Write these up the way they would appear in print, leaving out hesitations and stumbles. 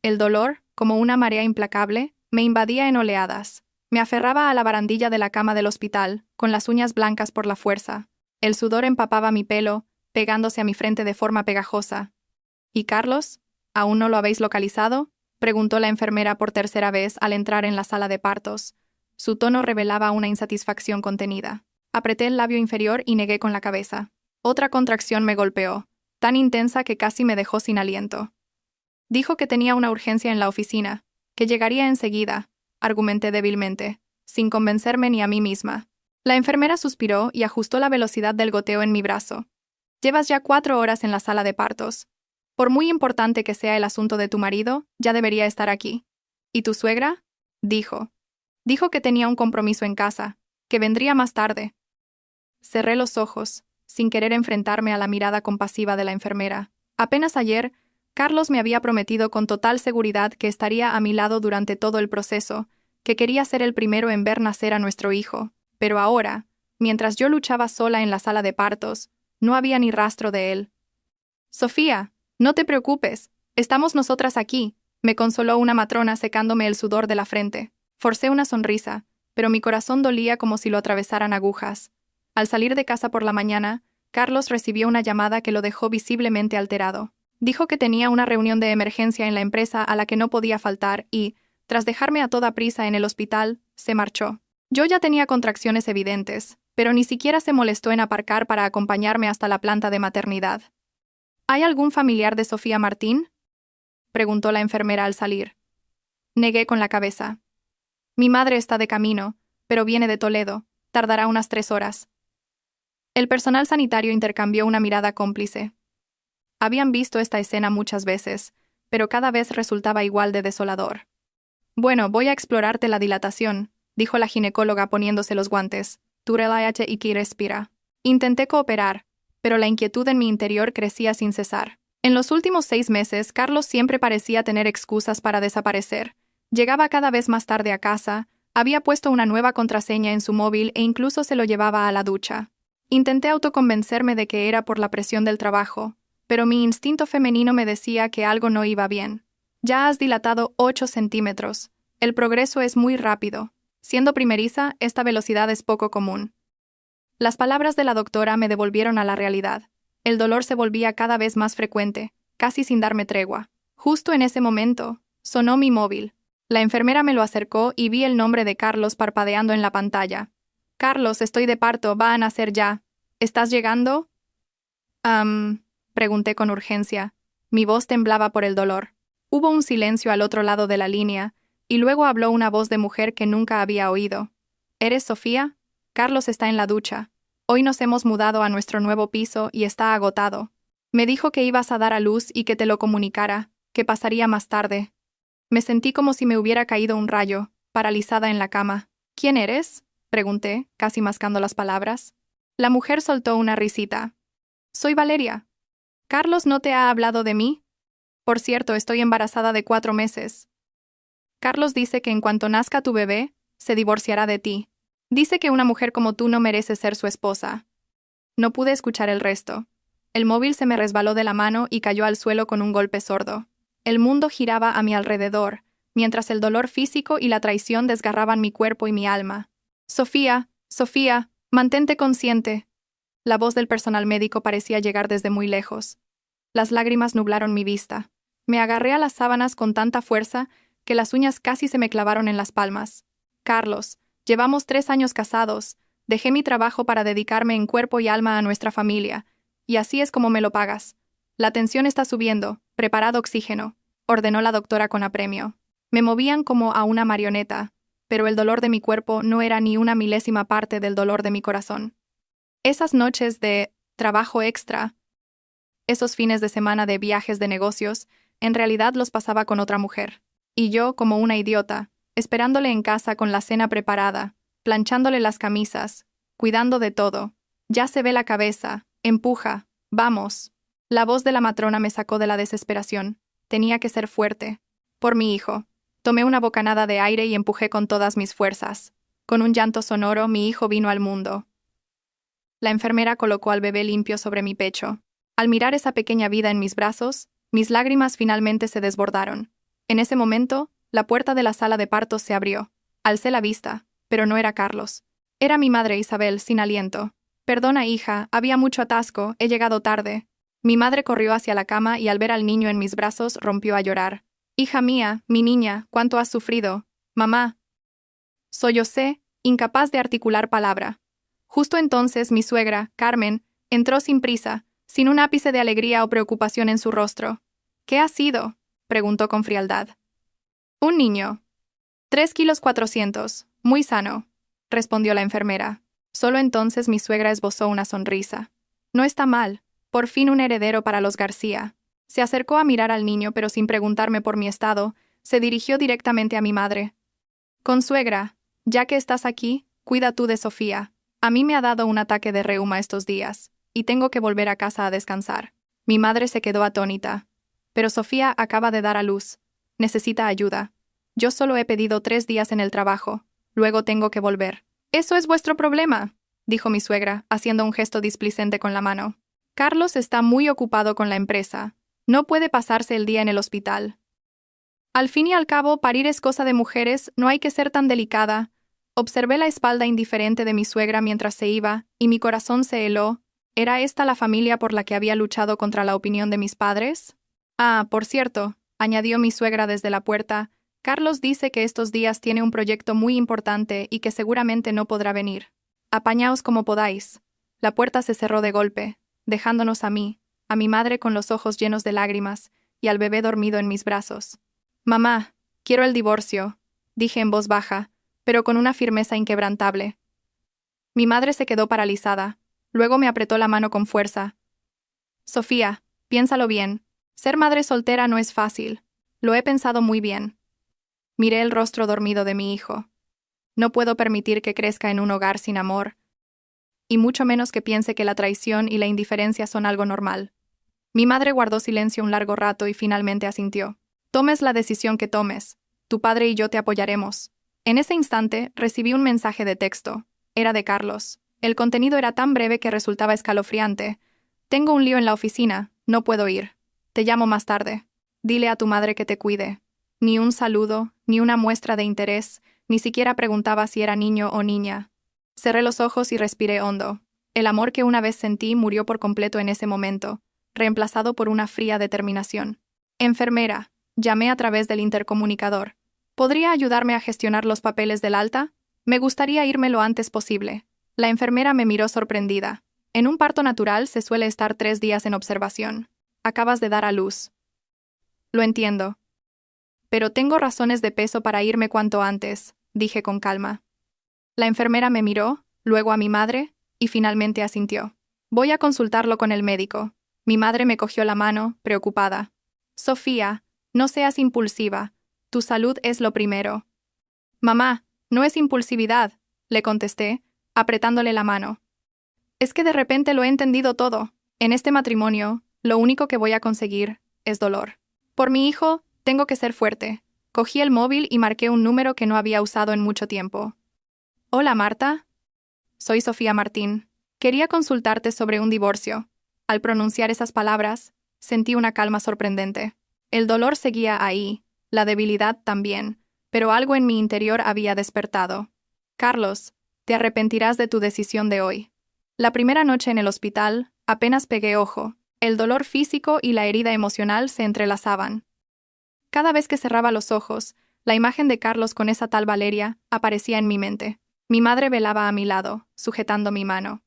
El dolor, como una marea implacable, me invadía en oleadas. Me aferraba a la barandilla de la cama del hospital, con las uñas blancas por la fuerza. El sudor empapaba mi pelo, pegándose a mi frente de forma pegajosa. ¿Y Carlos? ¿Aún no lo habéis localizado?, preguntó la enfermera por tercera vez al entrar en la sala de partos. Su tono revelaba una insatisfacción contenida. Apreté el labio inferior y negué con la cabeza. Otra contracción me golpeó, tan intensa que casi me dejó sin aliento. Dijo que tenía una urgencia en la oficina, que llegaría enseguida, argumenté débilmente, sin convencerme ni a mí misma. La enfermera suspiró y ajustó la velocidad del goteo en mi brazo. Llevas ya 4 horas en la sala de partos. Por muy importante que sea el asunto de tu marido, ya debería estar aquí. ¿Y tu suegra? Dijo. Dijo que tenía un compromiso en casa, que vendría más tarde. Cerré los ojos, sin querer enfrentarme a la mirada compasiva de la enfermera. Apenas ayer, Carlos me había prometido con total seguridad que estaría a mi lado durante todo el proceso, que quería ser el primero en ver nacer a nuestro hijo. Pero ahora, mientras yo luchaba sola en la sala de partos, no había ni rastro de él. Sofía, no te preocupes, estamos nosotras aquí, me consoló una matrona secándome el sudor de la frente. Forcé una sonrisa, pero mi corazón dolía como si lo atravesaran agujas. Al salir de casa por la mañana, Carlos recibió una llamada que lo dejó visiblemente alterado. Dijo que tenía una reunión de emergencia en la empresa a la que no podía faltar y, tras dejarme a toda prisa en el hospital, se marchó. Yo ya tenía contracciones evidentes, pero ni siquiera se molestó en aparcar para acompañarme hasta la planta de maternidad. ¿Hay algún familiar de Sofía Martín?, preguntó la enfermera al salir. Negué con la cabeza. Mi madre está de camino, pero viene de Toledo, tardará unas 3 horas. El personal sanitario intercambió una mirada cómplice. Habían visto esta escena muchas veces, pero cada vez resultaba igual de desolador. Bueno, voy a explorarte la dilatación, dijo la ginecóloga poniéndose los guantes. Tú relájate y respira. Intenté cooperar, pero la inquietud en mi interior crecía sin cesar. En los últimos 6 meses, Carlos siempre parecía tener excusas para desaparecer. Llegaba cada vez más tarde a casa, había puesto una nueva contraseña en su móvil e incluso se lo llevaba a la ducha. Intenté autoconvencerme de que era por la presión del trabajo, pero mi instinto femenino me decía que algo no iba bien. Ya has dilatado 8 centímetros. El progreso es muy rápido. Siendo primeriza, esta velocidad es poco común. Las palabras de la doctora me devolvieron a la realidad. El dolor se volvía cada vez más frecuente, casi sin darme tregua. Justo en ese momento, sonó mi móvil. La enfermera me lo acercó y vi el nombre de Carlos parpadeando en la pantalla. Carlos, estoy de parto, va a nacer ya. ¿Estás llegando? Pregunté con urgencia. Mi voz temblaba por el dolor. Hubo un silencio al otro lado de la línea, y luego habló una voz de mujer que nunca había oído. ¿Eres Sofía? Carlos está en la ducha. Hoy nos hemos mudado a nuestro nuevo piso y está agotado. Me dijo que ibas a dar a luz y que te lo comunicara, que pasaría más tarde. Me sentí como si me hubiera caído un rayo, paralizada en la cama. ¿Quién eres?, pregunté, casi mascando las palabras. La mujer soltó una risita. Soy Valeria. ¿Carlos no te ha hablado de mí? Por cierto, estoy embarazada de 4 meses. Carlos dice que en cuanto nazca tu bebé, se divorciará de ti. Dice que una mujer como tú no merece ser su esposa. No pude escuchar el resto. El móvil se me resbaló de la mano y cayó al suelo con un golpe sordo. El mundo giraba a mi alrededor, mientras el dolor físico y la traición desgarraban mi cuerpo y mi alma. Sofía, Sofía, mantente consciente. La voz del personal médico parecía llegar desde muy lejos. Las lágrimas nublaron mi vista. Me agarré a las sábanas con tanta fuerza que las uñas casi se me clavaron en las palmas. Carlos, llevamos 3 años casados. Dejé mi trabajo para dedicarme en cuerpo y alma a nuestra familia, y así es como me lo pagas. La tensión está subiendo, preparad oxígeno, ordenó la doctora con apremio. Me movían como a una marioneta, pero el dolor de mi cuerpo no era ni una milésima parte del dolor de mi corazón. Esas noches de trabajo extra, esos fines de semana de viajes de negocios, en realidad los pasaba con otra mujer. Y yo, como una idiota, esperándole en casa con la cena preparada, planchándole las camisas, cuidando de todo. Ya se ve la cabeza, empuja, vamos. La voz de la matrona me sacó de la desesperación. Tenía que ser fuerte. Por mi hijo. Tomé una bocanada de aire y empujé con todas mis fuerzas. Con un llanto sonoro, mi hijo vino al mundo. La enfermera colocó al bebé limpio sobre mi pecho. Al mirar esa pequeña vida en mis brazos, mis lágrimas finalmente se desbordaron. En ese momento, la puerta de la sala de partos se abrió. Alcé la vista, pero no era Carlos. Era mi madre Isabel, sin aliento. Perdona, hija, había mucho atasco, he llegado tarde. Mi madre corrió hacia la cama y al ver al niño en mis brazos rompió a llorar. Hija mía, mi niña, ¿cuánto has sufrido? Mamá. Sollocé, incapaz de articular palabra. Justo entonces mi suegra, Carmen, entró sin prisa, sin un ápice de alegría o preocupación en su rostro. ¿Qué ha sido?, preguntó con frialdad. Un niño. 3,4 kilos, muy sano, respondió la enfermera. Solo entonces mi suegra esbozó una sonrisa. No está mal, por fin un heredero para los García. Se acercó a mirar al niño, pero sin preguntarme por mi estado, se dirigió directamente a mi madre. Consuegra, ya que estás aquí, cuida tú de Sofía. A mí me ha dado un ataque de reuma estos días, y tengo que volver a casa a descansar. Mi madre se quedó atónita. Pero Sofía acaba de dar a luz. Necesita ayuda. Yo solo he pedido 3 días en el trabajo. Luego tengo que volver. Eso es vuestro problema, dijo mi suegra, haciendo un gesto displicente con la mano. Carlos está muy ocupado con la empresa. No puede pasarse el día en el hospital. Al fin y al cabo, parir es cosa de mujeres, no hay que ser tan delicada. Observé la espalda indiferente de mi suegra mientras se iba, y mi corazón se heló. ¿Era esta la familia por la que había luchado contra la opinión de mis padres? Ah, por cierto, añadió mi suegra desde la puerta, Carlos dice que estos días tiene un proyecto muy importante y que seguramente no podrá venir. Apañaos como podáis. La puerta se cerró de golpe, dejándonos a mí, a mi madre con los ojos llenos de lágrimas, y al bebé dormido en mis brazos. Mamá, quiero el divorcio, dije en voz baja, pero con una firmeza inquebrantable. Mi madre se quedó paralizada, luego me apretó la mano con fuerza. Sofía, piénsalo bien. Ser madre soltera no es fácil. Lo he pensado muy bien. Miré el rostro dormido de mi hijo. No puedo permitir que crezca en un hogar sin amor, y mucho menos que piense que la traición y la indiferencia son algo normal. Mi madre guardó silencio un largo rato y finalmente asintió. Tomes la decisión que tomes. Tu padre y yo te apoyaremos. En ese instante, recibí un mensaje de texto. Era de Carlos. El contenido era tan breve que resultaba escalofriante. Tengo un lío en la oficina, no puedo ir. Te llamo más tarde. Dile a tu madre que te cuide. Ni un saludo, ni una muestra de interés, ni siquiera preguntaba si era niño o niña. Cerré los ojos y respiré hondo. El amor que una vez sentí murió por completo en ese momento, reemplazado por una fría determinación. Enfermera, llamé a través del intercomunicador. ¿Podría ayudarme a gestionar los papeles del alta? Me gustaría irme lo antes posible. La enfermera me miró sorprendida. En un parto natural se suele estar 3 días en observación. Acabas de dar a luz. Lo entiendo. Pero tengo razones de peso para irme cuanto antes, dije con calma. La enfermera me miró, luego a mi madre, y finalmente asintió. Voy a consultarlo con el médico. Mi madre me cogió la mano, preocupada. Sofía, no seas impulsiva. Tu salud es lo primero. Mamá, no es impulsividad, le contesté, apretándole la mano. Es que de repente lo he entendido todo. En este matrimonio, lo único que voy a conseguir es dolor. Por mi hijo, tengo que ser fuerte. Cogí el móvil y marqué un número que no había usado en mucho tiempo. Hola, Marta. Soy Sofía Martín. Quería consultarte sobre un divorcio. Al pronunciar esas palabras, sentí una calma sorprendente. El dolor seguía ahí, la debilidad también, pero algo en mi interior había despertado. Carlos, te arrepentirás de tu decisión de hoy. La primera noche en el hospital, apenas pegué ojo. El dolor físico y la herida emocional se entrelazaban. Cada vez que cerraba los ojos, la imagen de Carlos con esa tal Valeria aparecía en mi mente. Mi madre velaba a mi lado, sujetando mi mano.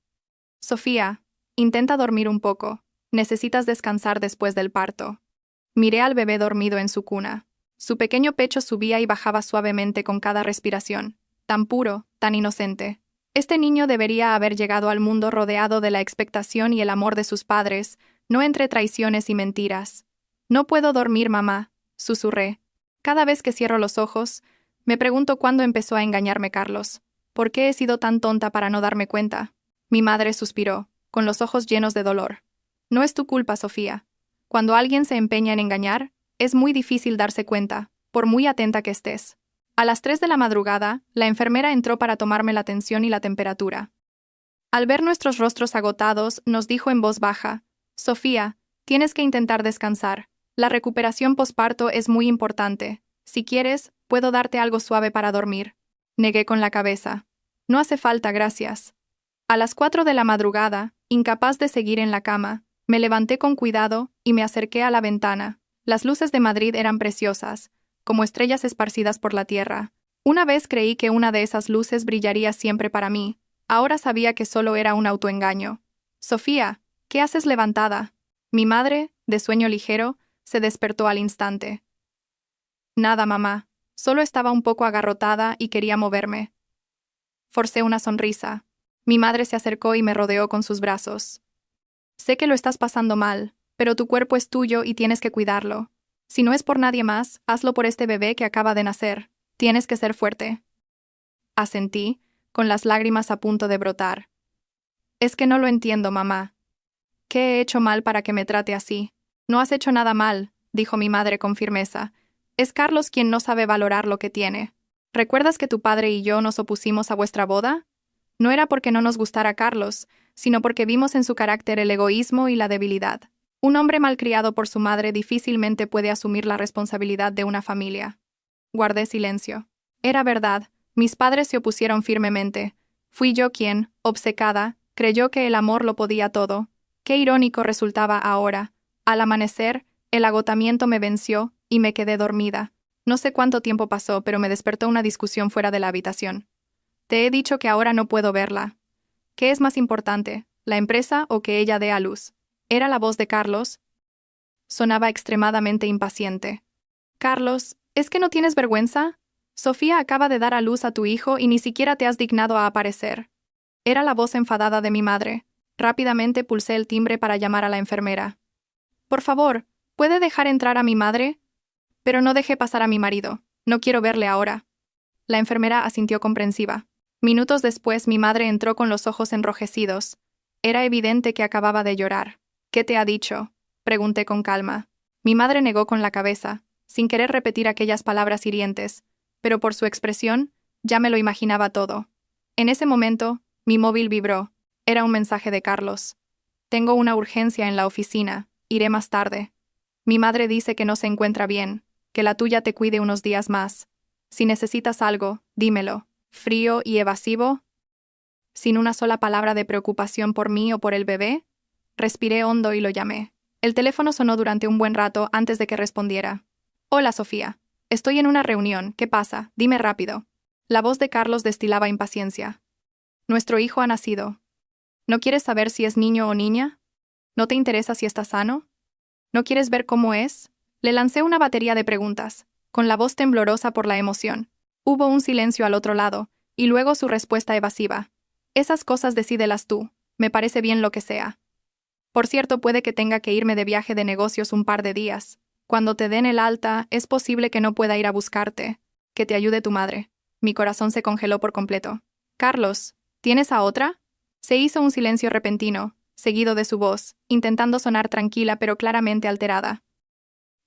Sofía, intenta dormir un poco. Necesitas descansar después del parto. Miré al bebé dormido en su cuna. Su pequeño pecho subía y bajaba suavemente con cada respiración. Tan puro, tan inocente. Este niño debería haber llegado al mundo rodeado de la expectación y el amor de sus padres, no entre traiciones y mentiras. No puedo dormir, mamá, susurré. Cada vez que cierro los ojos, me pregunto cuándo empezó a engañarme Carlos. ¿Por qué he sido tan tonta para no darme cuenta? Mi madre suspiró, con los ojos llenos de dolor. No es tu culpa, Sofía. Cuando alguien se empeña en engañar, es muy difícil darse cuenta, por muy atenta que estés. A las 3 de la madrugada, la enfermera entró para tomarme la tensión y la temperatura. Al ver nuestros rostros agotados, nos dijo en voz baja, Sofía, tienes que intentar descansar. La recuperación posparto es muy importante. Si quieres, puedo darte algo suave para dormir. Negué con la cabeza. No hace falta, gracias. A las 4 de la madrugada, incapaz de seguir en la cama, me levanté con cuidado y me acerqué a la ventana. Las luces de Madrid eran preciosas, como estrellas esparcidas por la tierra. Una vez creí que una de esas luces brillaría siempre para mí. Ahora sabía que solo era un autoengaño. Sofía, ¿qué haces levantada? Mi madre, de sueño ligero, se despertó al instante. Nada, mamá. Solo estaba un poco agarrotada y quería moverme. Forcé una sonrisa. Mi madre se acercó y me rodeó con sus brazos. Sé que lo estás pasando mal, pero tu cuerpo es tuyo y tienes que cuidarlo. Si no es por nadie más, hazlo por este bebé que acaba de nacer. Tienes que ser fuerte. Asentí, con las lágrimas a punto de brotar. Es que no lo entiendo, mamá. ¿Qué he hecho mal para que me trate así? No has hecho nada mal, dijo mi madre con firmeza. Es Carlos quien no sabe valorar lo que tiene. ¿Recuerdas que tu padre y yo nos opusimos a vuestra boda? No era porque no nos gustara Carlos, sino porque vimos en su carácter el egoísmo y la debilidad. Un hombre malcriado por su madre difícilmente puede asumir la responsabilidad de una familia. Guardé silencio. Era verdad, mis padres se opusieron firmemente. Fui yo quien, obcecada, creyó que el amor lo podía todo. Qué irónico resultaba ahora. Al amanecer, el agotamiento me venció y me quedé dormida. No sé cuánto tiempo pasó, pero me despertó una discusión fuera de la habitación. Te he dicho que ahora no puedo verla. ¿Qué es más importante, la empresa o que ella dé a luz? ¿Era la voz de Carlos? Sonaba extremadamente impaciente. Carlos, ¿es que no tienes vergüenza? Sofía acaba de dar a luz a tu hijo y ni siquiera te has dignado a aparecer. Era la voz enfadada de mi madre. Rápidamente pulsé el timbre para llamar a la enfermera. Por favor, ¿puede dejar entrar a mi madre? Pero no deje pasar a mi marido. No quiero verle ahora. La enfermera asintió comprensiva. Minutos después mi madre entró con los ojos enrojecidos. Era evidente que acababa de llorar. ¿Qué te ha dicho? Pregunté con calma. Mi madre negó con la cabeza, sin querer repetir aquellas palabras hirientes, pero por su expresión, ya me lo imaginaba todo. En ese momento, mi móvil vibró. Era un mensaje de Carlos. Tengo una urgencia en la oficina. Iré más tarde. Mi madre dice que no se encuentra bien, que la tuya te cuide unos días más. Si necesitas algo, dímelo. ¿Frío y evasivo? Sin una sola palabra de preocupación por mí o por el bebé, respiré hondo y lo llamé. El teléfono sonó durante un buen rato antes de que respondiera. Hola, Sofía. Estoy en una reunión. ¿Qué pasa? Dime rápido. La voz de Carlos destilaba impaciencia. Nuestro hijo ha nacido. ¿No quieres saber si es niño o niña? ¿No te interesa si está sano? ¿No quieres ver cómo es? Le lancé una batería de preguntas, con la voz temblorosa por la emoción. Hubo un silencio al otro lado, y luego su respuesta evasiva. Esas cosas decídelas tú, me parece bien lo que sea. Por cierto, puede que tenga que irme de viaje de negocios un par de días. Cuando te den el alta, es posible que no pueda ir a buscarte. Que te ayude tu madre. Mi corazón se congeló por completo. Carlos, ¿tienes a otra? Se hizo un silencio repentino, seguido de su voz, intentando sonar tranquila pero claramente alterada.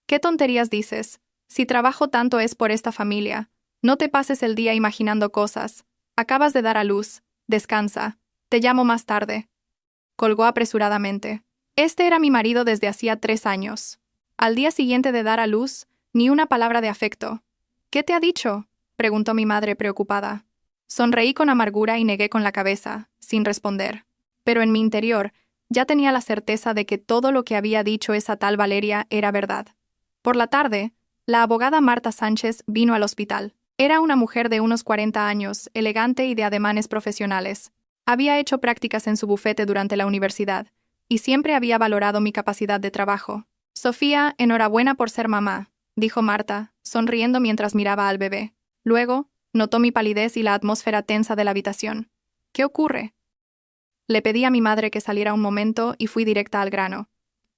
¿Qué tonterías dices? Si trabajo tanto es por esta familia. No te pases el día imaginando cosas. Acabas de dar a luz. Descansa. Te llamo más tarde. Colgó apresuradamente. Este era mi marido desde hacía 3 años. Al día siguiente de dar a luz, ni una palabra de afecto. ¿Qué te ha dicho? Preguntó mi madre preocupada. Sonreí con amargura y negué con la cabeza, sin responder. Pero en mi interior, ya tenía la certeza de que todo lo que había dicho esa tal Valeria era verdad. Por la tarde, la abogada Marta Sánchez vino al hospital. Era una mujer de unos 40 años, elegante y de ademanes profesionales. Había hecho prácticas en su bufete durante la universidad, y siempre había valorado mi capacidad de trabajo. Sofía, enhorabuena por ser mamá, dijo Marta, sonriendo mientras miraba al bebé. Luego, notó mi palidez y la atmósfera tensa de la habitación. ¿Qué ocurre? Le pedí a mi madre que saliera un momento y fui directa al grano.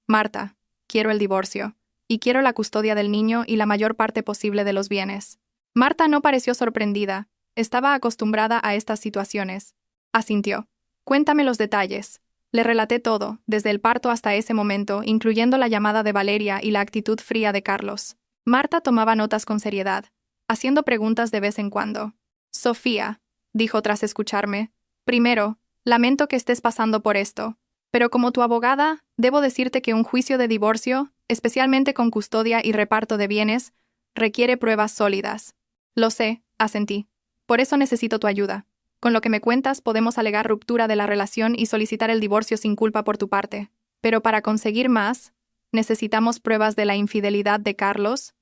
Marta, quiero el divorcio, y quiero la custodia del niño y la mayor parte posible de los bienes. Marta no pareció sorprendida, estaba acostumbrada a estas situaciones. Asintió. Cuéntame los detalles. Le relaté todo, desde el parto hasta ese momento, incluyendo la llamada de Valeria y la actitud fría de Carlos. Marta tomaba notas con seriedad, haciendo preguntas de vez en cuando. Sofía, dijo tras escucharme, primero, lamento que estés pasando por esto, pero como tu abogada, debo decirte que un juicio de divorcio especialmente con custodia y reparto de bienes, requiere pruebas sólidas. Lo sé, asentí. Por eso necesito tu ayuda. Con lo que me cuentas podemos alegar ruptura de la relación y solicitar el divorcio sin culpa por tu parte. Pero para conseguir más, ¿necesitamos pruebas de la infidelidad de Carlos?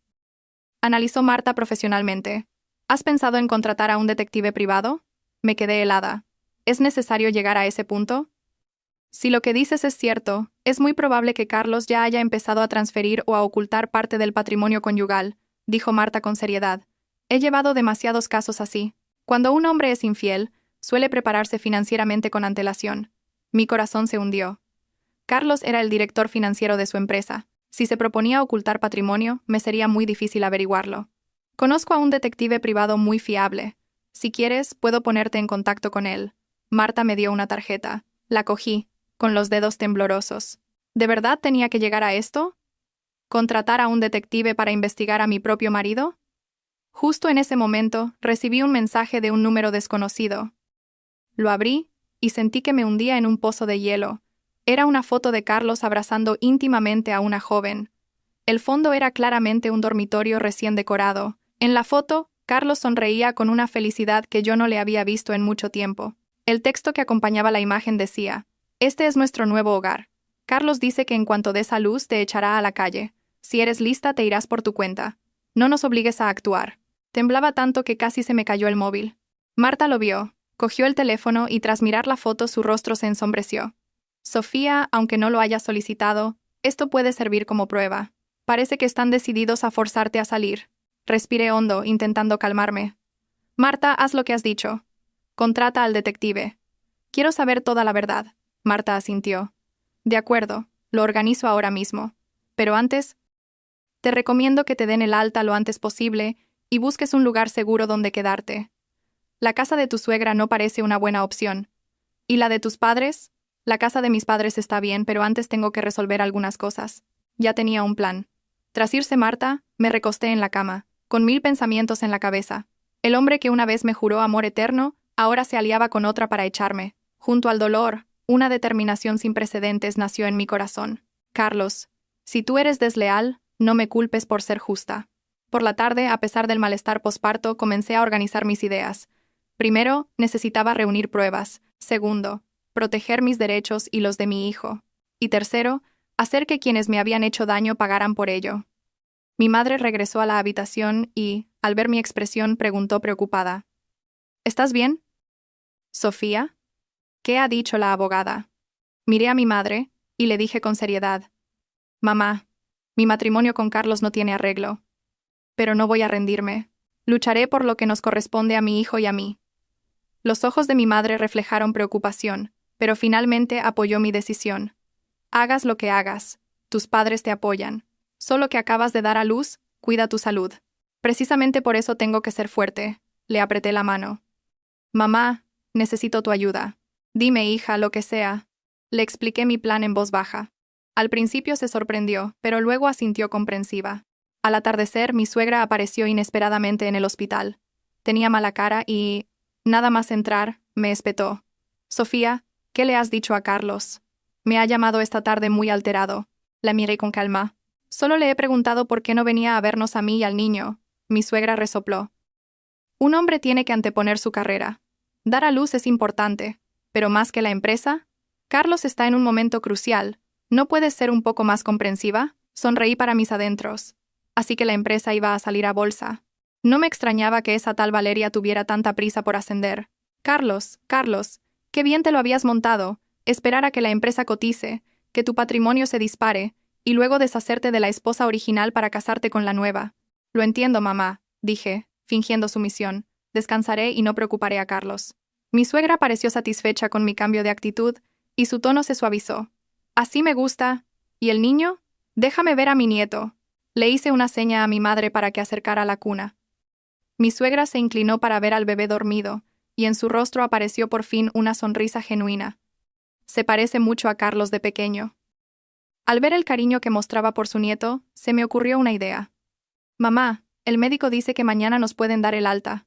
Analizó Marta profesionalmente. ¿Has pensado en contratar a un detective privado? Me quedé helada. ¿Es necesario llegar a ese punto? Si lo que dices es cierto, es muy probable que Carlos ya haya empezado a transferir o a ocultar parte del patrimonio conyugal, dijo Marta con seriedad. He llevado demasiados casos así. Cuando un hombre es infiel, suele prepararse financieramente con antelación. Mi corazón se hundió. Carlos era el director financiero de su empresa. Si se proponía ocultar patrimonio, me sería muy difícil averiguarlo. Conozco a un detective privado muy fiable. Si quieres, puedo ponerte en contacto con él. Marta me dio una tarjeta. La cogí, con los dedos temblorosos. ¿De verdad tenía que llegar a esto? ¿Contratar a un detective para investigar a mi propio marido? Justo en ese momento, recibí un mensaje de un número desconocido. Lo abrí, y sentí que me hundía en un pozo de hielo. Era una foto de Carlos abrazando íntimamente a una joven. El fondo era claramente un dormitorio recién decorado. En la foto, Carlos sonreía con una felicidad que yo no le había visto en mucho tiempo. El texto que acompañaba la imagen decía: «Este es nuestro nuevo hogar. Carlos dice que en cuanto des a luz te echará a la calle. Si eres lista te irás por tu cuenta. No nos obligues a actuar». Temblaba tanto que casi se me cayó el móvil. Marta lo vio, cogió el teléfono y tras mirar la foto su rostro se ensombreció. «Sofía, aunque no lo hayas solicitado, esto puede servir como prueba. Parece que están decididos a forzarte a salir». Respiré hondo, intentando calmarme. «Marta, haz lo que has dicho. Contrata al detective. Quiero saber toda la verdad». Marta asintió. «De acuerdo, lo organizo ahora mismo. Pero antes, te recomiendo que te den el alta lo antes posible y busques un lugar seguro donde quedarte. La casa de tu suegra no parece una buena opción. ¿Y la de tus padres? La casa de mis padres está bien, pero antes tengo que resolver algunas cosas». Ya tenía un plan. Tras irse Marta, me recosté en la cama, con 1000 pensamientos en la cabeza. El hombre que una vez me juró amor eterno, ahora se aliaba con otra para echarme. Junto al dolor, una determinación sin precedentes nació en mi corazón. «Carlos, si tú eres desleal, no me culpes por ser justa». Por la tarde, a pesar del malestar posparto, comencé a organizar mis ideas. Primero, necesitaba reunir pruebas. Segundo, proteger mis derechos y los de mi hijo. Y tercero, hacer que quienes me habían hecho daño pagaran por ello. Mi madre regresó a la habitación y, al ver mi expresión, preguntó preocupada: «¿Estás bien?» «Sofía, ¿qué ha dicho la abogada?» Miré a mi madre, y le dije con seriedad: «Mamá, mi matrimonio con Carlos no tiene arreglo. Pero no voy a rendirme. Lucharé por lo que nos corresponde a mi hijo y a mí». Los ojos de mi madre reflejaron preocupación, pero finalmente apoyó mi decisión. «Hagas lo que hagas, tus padres te apoyan. Solo que acabas de dar a luz, cuida tu salud. Precisamente por eso tengo que ser fuerte». Le apreté la mano. «Mamá, necesito tu ayuda. Dime, hija, lo que sea». Le expliqué mi plan en voz baja. Al principio se sorprendió, pero luego asintió comprensiva. Al atardecer, mi suegra apareció inesperadamente en el hospital. Tenía mala cara y, nada más entrar, me espetó: «Sofía, ¿qué le has dicho a Carlos? Me ha llamado esta tarde muy alterado». La miré con calma. «Solo le he preguntado por qué no venía a vernos a mí y al niño». Mi suegra resopló. «Un hombre tiene que anteponer su carrera. Dar a luz es importante, pero más que la empresa. Carlos está en un momento crucial. ¿No puedes ser un poco más comprensiva?». Sonreí para mis adentros. Así que la empresa iba a salir a bolsa. No me extrañaba que esa tal Valeria tuviera tanta prisa por ascender. «Carlos, qué bien te lo habías montado. Esperar a que la empresa cotice, que tu patrimonio se dispare, y luego deshacerte de la esposa original para casarte con la nueva». «Lo entiendo, mamá», dije, fingiendo sumisión. «Descansaré y no preocuparé a Carlos». Mi suegra pareció satisfecha con mi cambio de actitud, y su tono se suavizó. «Así me gusta. ¿Y el niño? Déjame ver a mi nieto». Le hice una seña a mi madre para que acercara la cuna. Mi suegra se inclinó para ver al bebé dormido, y en su rostro apareció por fin una sonrisa genuina. «Se parece mucho a Carlos de pequeño». Al ver el cariño que mostraba por su nieto, se me ocurrió una idea. «Mamá, el médico dice que mañana nos pueden dar el alta»,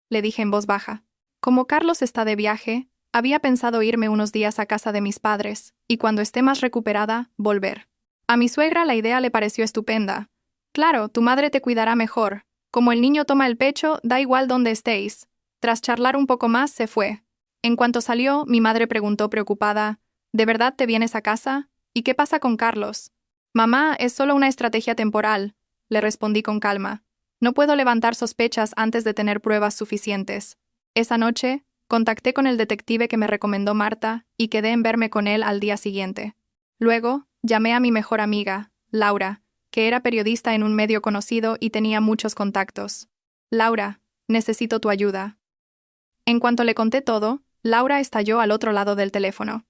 le dije en voz baja. Como Carlos está de viaje, había pensado irme unos días a casa de mis padres, y cuando esté más recuperada, volver. A mi suegra la idea le pareció estupenda. Claro, tu madre te cuidará mejor. Como el niño toma el pecho, da igual dónde estéis. Tras charlar un poco más, se fue. En cuanto salió, mi madre preguntó preocupada, ¿de verdad te vienes a casa? ¿Y qué pasa con Carlos? Mamá, es solo una estrategia temporal, le respondí con calma. No puedo levantar sospechas antes de tener pruebas suficientes. Esa noche, contacté con el detective que me recomendó Marta y quedé en verme con él al día siguiente. Luego, llamé a mi mejor amiga, Laura, que era periodista en un medio conocido y tenía muchos contactos. Laura, necesito tu ayuda. En cuanto le conté todo, Laura estalló al otro lado del teléfono.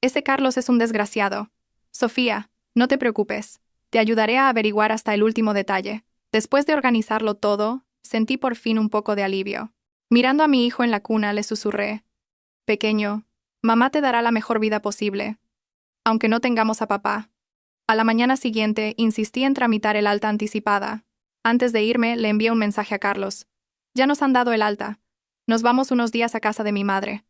Ese Carlos es un desgraciado. Sofía, no te preocupes. Te ayudaré a averiguar hasta el último detalle. Después de organizarlo todo, sentí por fin un poco de alivio. Mirando a mi hijo en la cuna, le susurré. Pequeño, mamá te dará la mejor vida posible. Aunque no tengamos a papá. A la mañana siguiente, insistí en tramitar el alta anticipada. Antes de irme, le envié un mensaje a Carlos. Ya nos han dado el alta. Nos vamos unos días a casa de mi madre.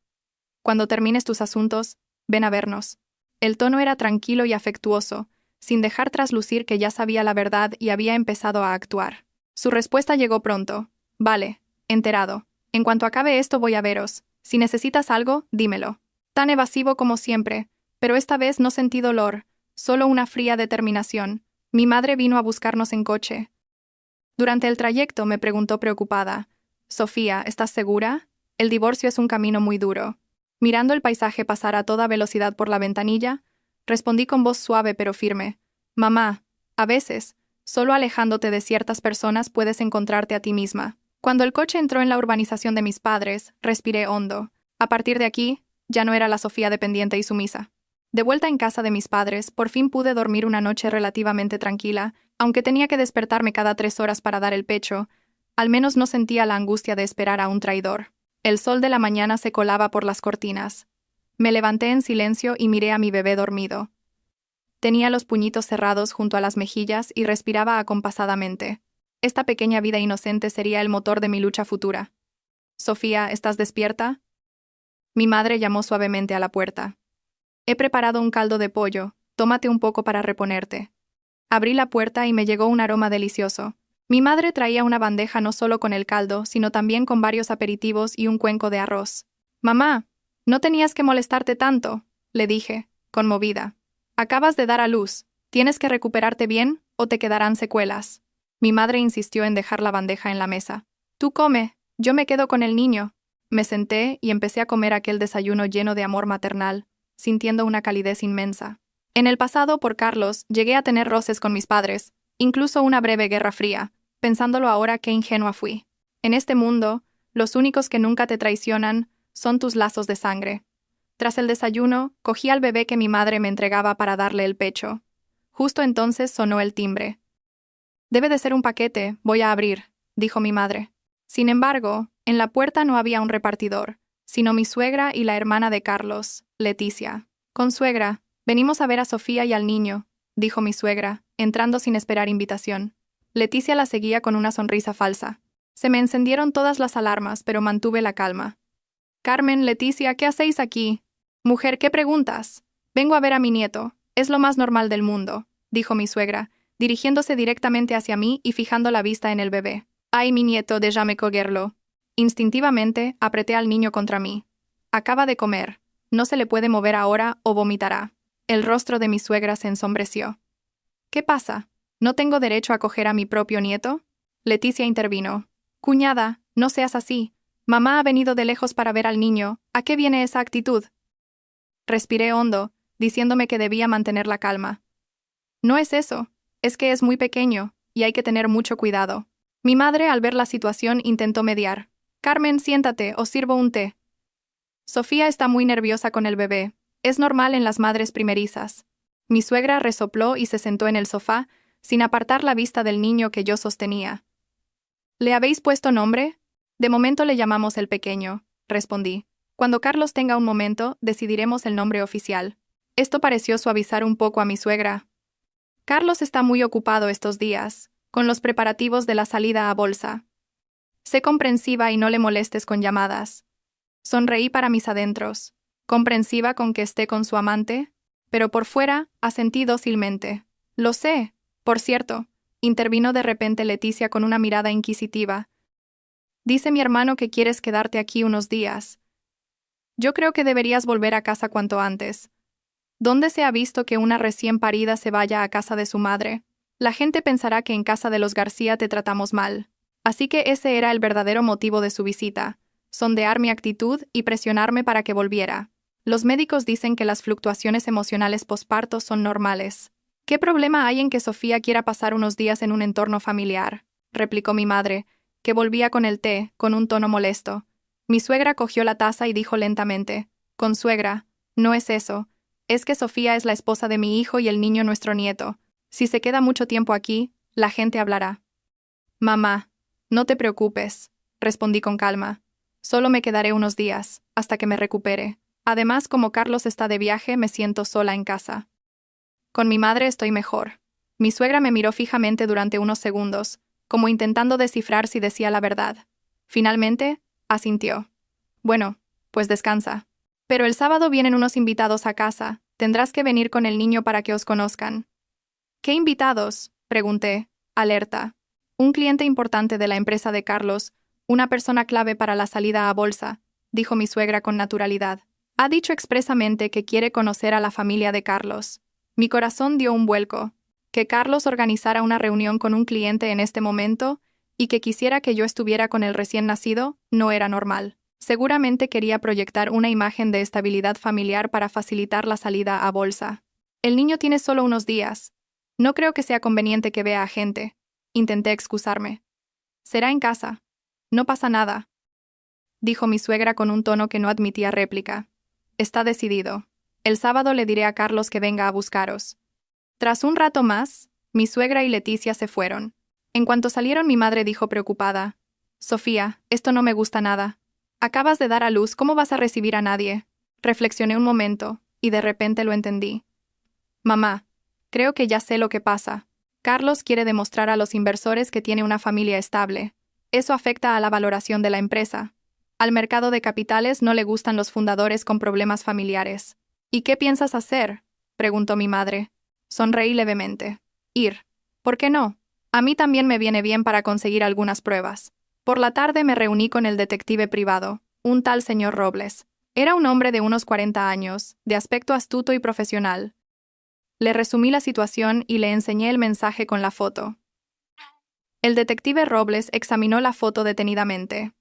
Cuando termines tus asuntos, ven a vernos. El tono era tranquilo y afectuoso, sin dejar traslucir que ya sabía la verdad y había empezado a actuar. Su respuesta llegó pronto. Vale, enterado. En cuanto acabe esto voy a veros. Si necesitas algo, dímelo. Tan evasivo como siempre, pero esta vez no sentí dolor, solo una fría determinación. Mi madre vino a buscarnos en coche. Durante el trayecto me preguntó preocupada. Sofía, ¿estás segura? El divorcio es un camino muy duro. Mirando el paisaje pasar a toda velocidad por la ventanilla, respondí con voz suave pero firme. Mamá, a veces, solo alejándote de ciertas personas puedes encontrarte a ti misma. Cuando el coche entró en la urbanización de mis padres, respiré hondo. A partir de aquí, ya no era la Sofía dependiente y sumisa. De vuelta en casa de mis padres, por fin pude dormir una noche relativamente tranquila, aunque tenía que despertarme cada 3 horas para dar el pecho. Al menos no sentía la angustia de esperar a un traidor. El sol de la mañana se colaba por las cortinas. Me levanté en silencio y miré a mi bebé dormido. Tenía los puñitos cerrados junto a las mejillas y respiraba acompasadamente. Esta pequeña vida inocente sería el motor de mi lucha futura. Sofía, ¿estás despierta? Mi madre llamó suavemente a la puerta. He preparado un caldo de pollo, tómate un poco para reponerte. Abrí la puerta y me llegó un aroma delicioso. Mi madre traía una bandeja no solo con el caldo, sino también con varios aperitivos y un cuenco de arroz. Mamá, no tenías que molestarte tanto, le dije, conmovida. Acabas de dar a luz. ¿Tienes que recuperarte bien o te quedarán secuelas? Mi madre insistió en dejar la bandeja en la mesa. Tú come, yo me quedo con el niño. Me senté y empecé a comer aquel desayuno lleno de amor maternal, sintiendo una calidez inmensa. En el pasado, por Carlos, llegué a tener roces con mis padres, incluso una breve guerra fría. Pensándolo ahora, qué ingenua fui. En este mundo, los únicos que nunca te traicionan son tus lazos de sangre. Tras el desayuno, cogí al bebé que mi madre me entregaba para darle el pecho. Justo entonces sonó el timbre. Debe de ser un paquete, voy a abrir, dijo mi madre. Sin embargo, en la puerta no había un repartidor, sino mi suegra y la hermana de Carlos, Leticia. Consuegra, venimos a ver a Sofía y al niño, dijo mi suegra, entrando sin esperar invitación. Leticia la seguía con una sonrisa falsa. Se me encendieron todas las alarmas, pero mantuve la calma. Carmen, Leticia, ¿qué hacéis aquí? Mujer, ¿qué preguntas? Vengo a ver a mi nieto. Es lo más normal del mundo, dijo mi suegra, dirigiéndose directamente hacia mí y fijando la vista en el bebé. Ay, mi nieto, déjame cogerlo. Instintivamente, apreté al niño contra mí. Acaba de comer. No se le puede mover ahora o vomitará. El rostro de mi suegra se ensombreció. ¿Qué pasa? ¿No tengo derecho a coger a mi propio nieto? Leticia intervino. Cuñada, no seas así. Mamá ha venido de lejos para ver al niño. ¿A qué viene esa actitud? Respiré hondo, diciéndome que debía mantener la calma. No es eso. Es que es muy pequeño, y hay que tener mucho cuidado. Mi madre, al ver la situación, intentó mediar. Carmen, siéntate, os sirvo un té. Sofía está muy nerviosa con el bebé. Es normal en las madres primerizas. Mi suegra resopló y se sentó en el sofá, sin apartar la vista del niño que yo sostenía. ¿Le habéis puesto nombre? De momento le llamamos el pequeño, respondí. Cuando Carlos tenga un momento, decidiremos el nombre oficial. Esto pareció suavizar un poco a mi suegra. Carlos está muy ocupado estos días, con los preparativos de la salida a bolsa. Sé comprensiva y no le molestes con llamadas. Sonreí para mis adentros, comprensiva con que esté con su amante, pero por fuera asentí dócilmente. Lo sé. Por cierto, intervino de repente Leticia con una mirada inquisitiva. Dice mi hermano que quieres quedarte aquí unos días. Yo creo que deberías volver a casa cuanto antes. ¿Dónde se ha visto que una recién parida se vaya a casa de su madre? La gente pensará que en casa de los García te tratamos mal. Así que ese era el verdadero motivo de su visita, sondear mi actitud y presionarme para que volviera. Los médicos dicen que las fluctuaciones emocionales posparto son normales. ¿Qué problema hay en que Sofía quiera pasar unos días en un entorno familiar?, replicó mi madre, que volvía con el té, con un tono molesto. Mi suegra cogió la taza y dijo lentamente: «Consuegra, no es eso. Es que Sofía es la esposa de mi hijo y el niño nuestro nieto. Si se queda mucho tiempo aquí, la gente hablará». «Mamá, no te preocupes», respondí con calma. «Solo me quedaré unos días, hasta que me recupere. Además, como Carlos está de viaje, me siento sola en casa. Con mi madre estoy mejor». Mi suegra me miró fijamente durante unos segundos, como intentando descifrar si decía la verdad. Finalmente, asintió. «Bueno, pues descansa. Pero el sábado vienen unos invitados a casa. Tendrás que venir con el niño para que os conozcan». «¿Qué invitados?», pregunté, alerta. «Un cliente importante de la empresa de Carlos, una persona clave para la salida a bolsa», dijo mi suegra con naturalidad. «Ha dicho expresamente que quiere conocer a la familia de Carlos». Mi corazón dio un vuelco. Que Carlos organizara una reunión con un cliente en este momento y que quisiera que yo estuviera con el recién nacido no era normal. Seguramente quería proyectar una imagen de estabilidad familiar para facilitar la salida a bolsa. «El niño tiene solo unos días. No creo que sea conveniente que vea a gente». Intenté excusarme. «Será en casa. No pasa nada», dijo mi suegra con un tono que no admitía réplica. «Está decidido. El sábado le diré a Carlos que venga a buscaros». Tras un rato más, mi suegra y Leticia se fueron. En cuanto salieron, mi madre dijo preocupada: «Sofía, esto no me gusta nada. Acabas de dar a luz, ¿cómo vas a recibir a nadie?». Reflexioné un momento, y de repente lo entendí. «Mamá, creo que ya sé lo que pasa. Carlos quiere demostrar a los inversores que tiene una familia estable. Eso afecta a la valoración de la empresa. Al mercado de capitales no le gustan los fundadores con problemas familiares». «¿Y qué piensas hacer?», preguntó mi madre. Sonreí levemente. «Ir. ¿Por qué no? A mí también me viene bien para conseguir algunas pruebas». Por la tarde me reuní con el detective privado, un tal señor Robles. Era un hombre de unos 40 años, de aspecto astuto y profesional. Le resumí la situación y le enseñé el mensaje con la foto. El detective Robles examinó la foto detenidamente.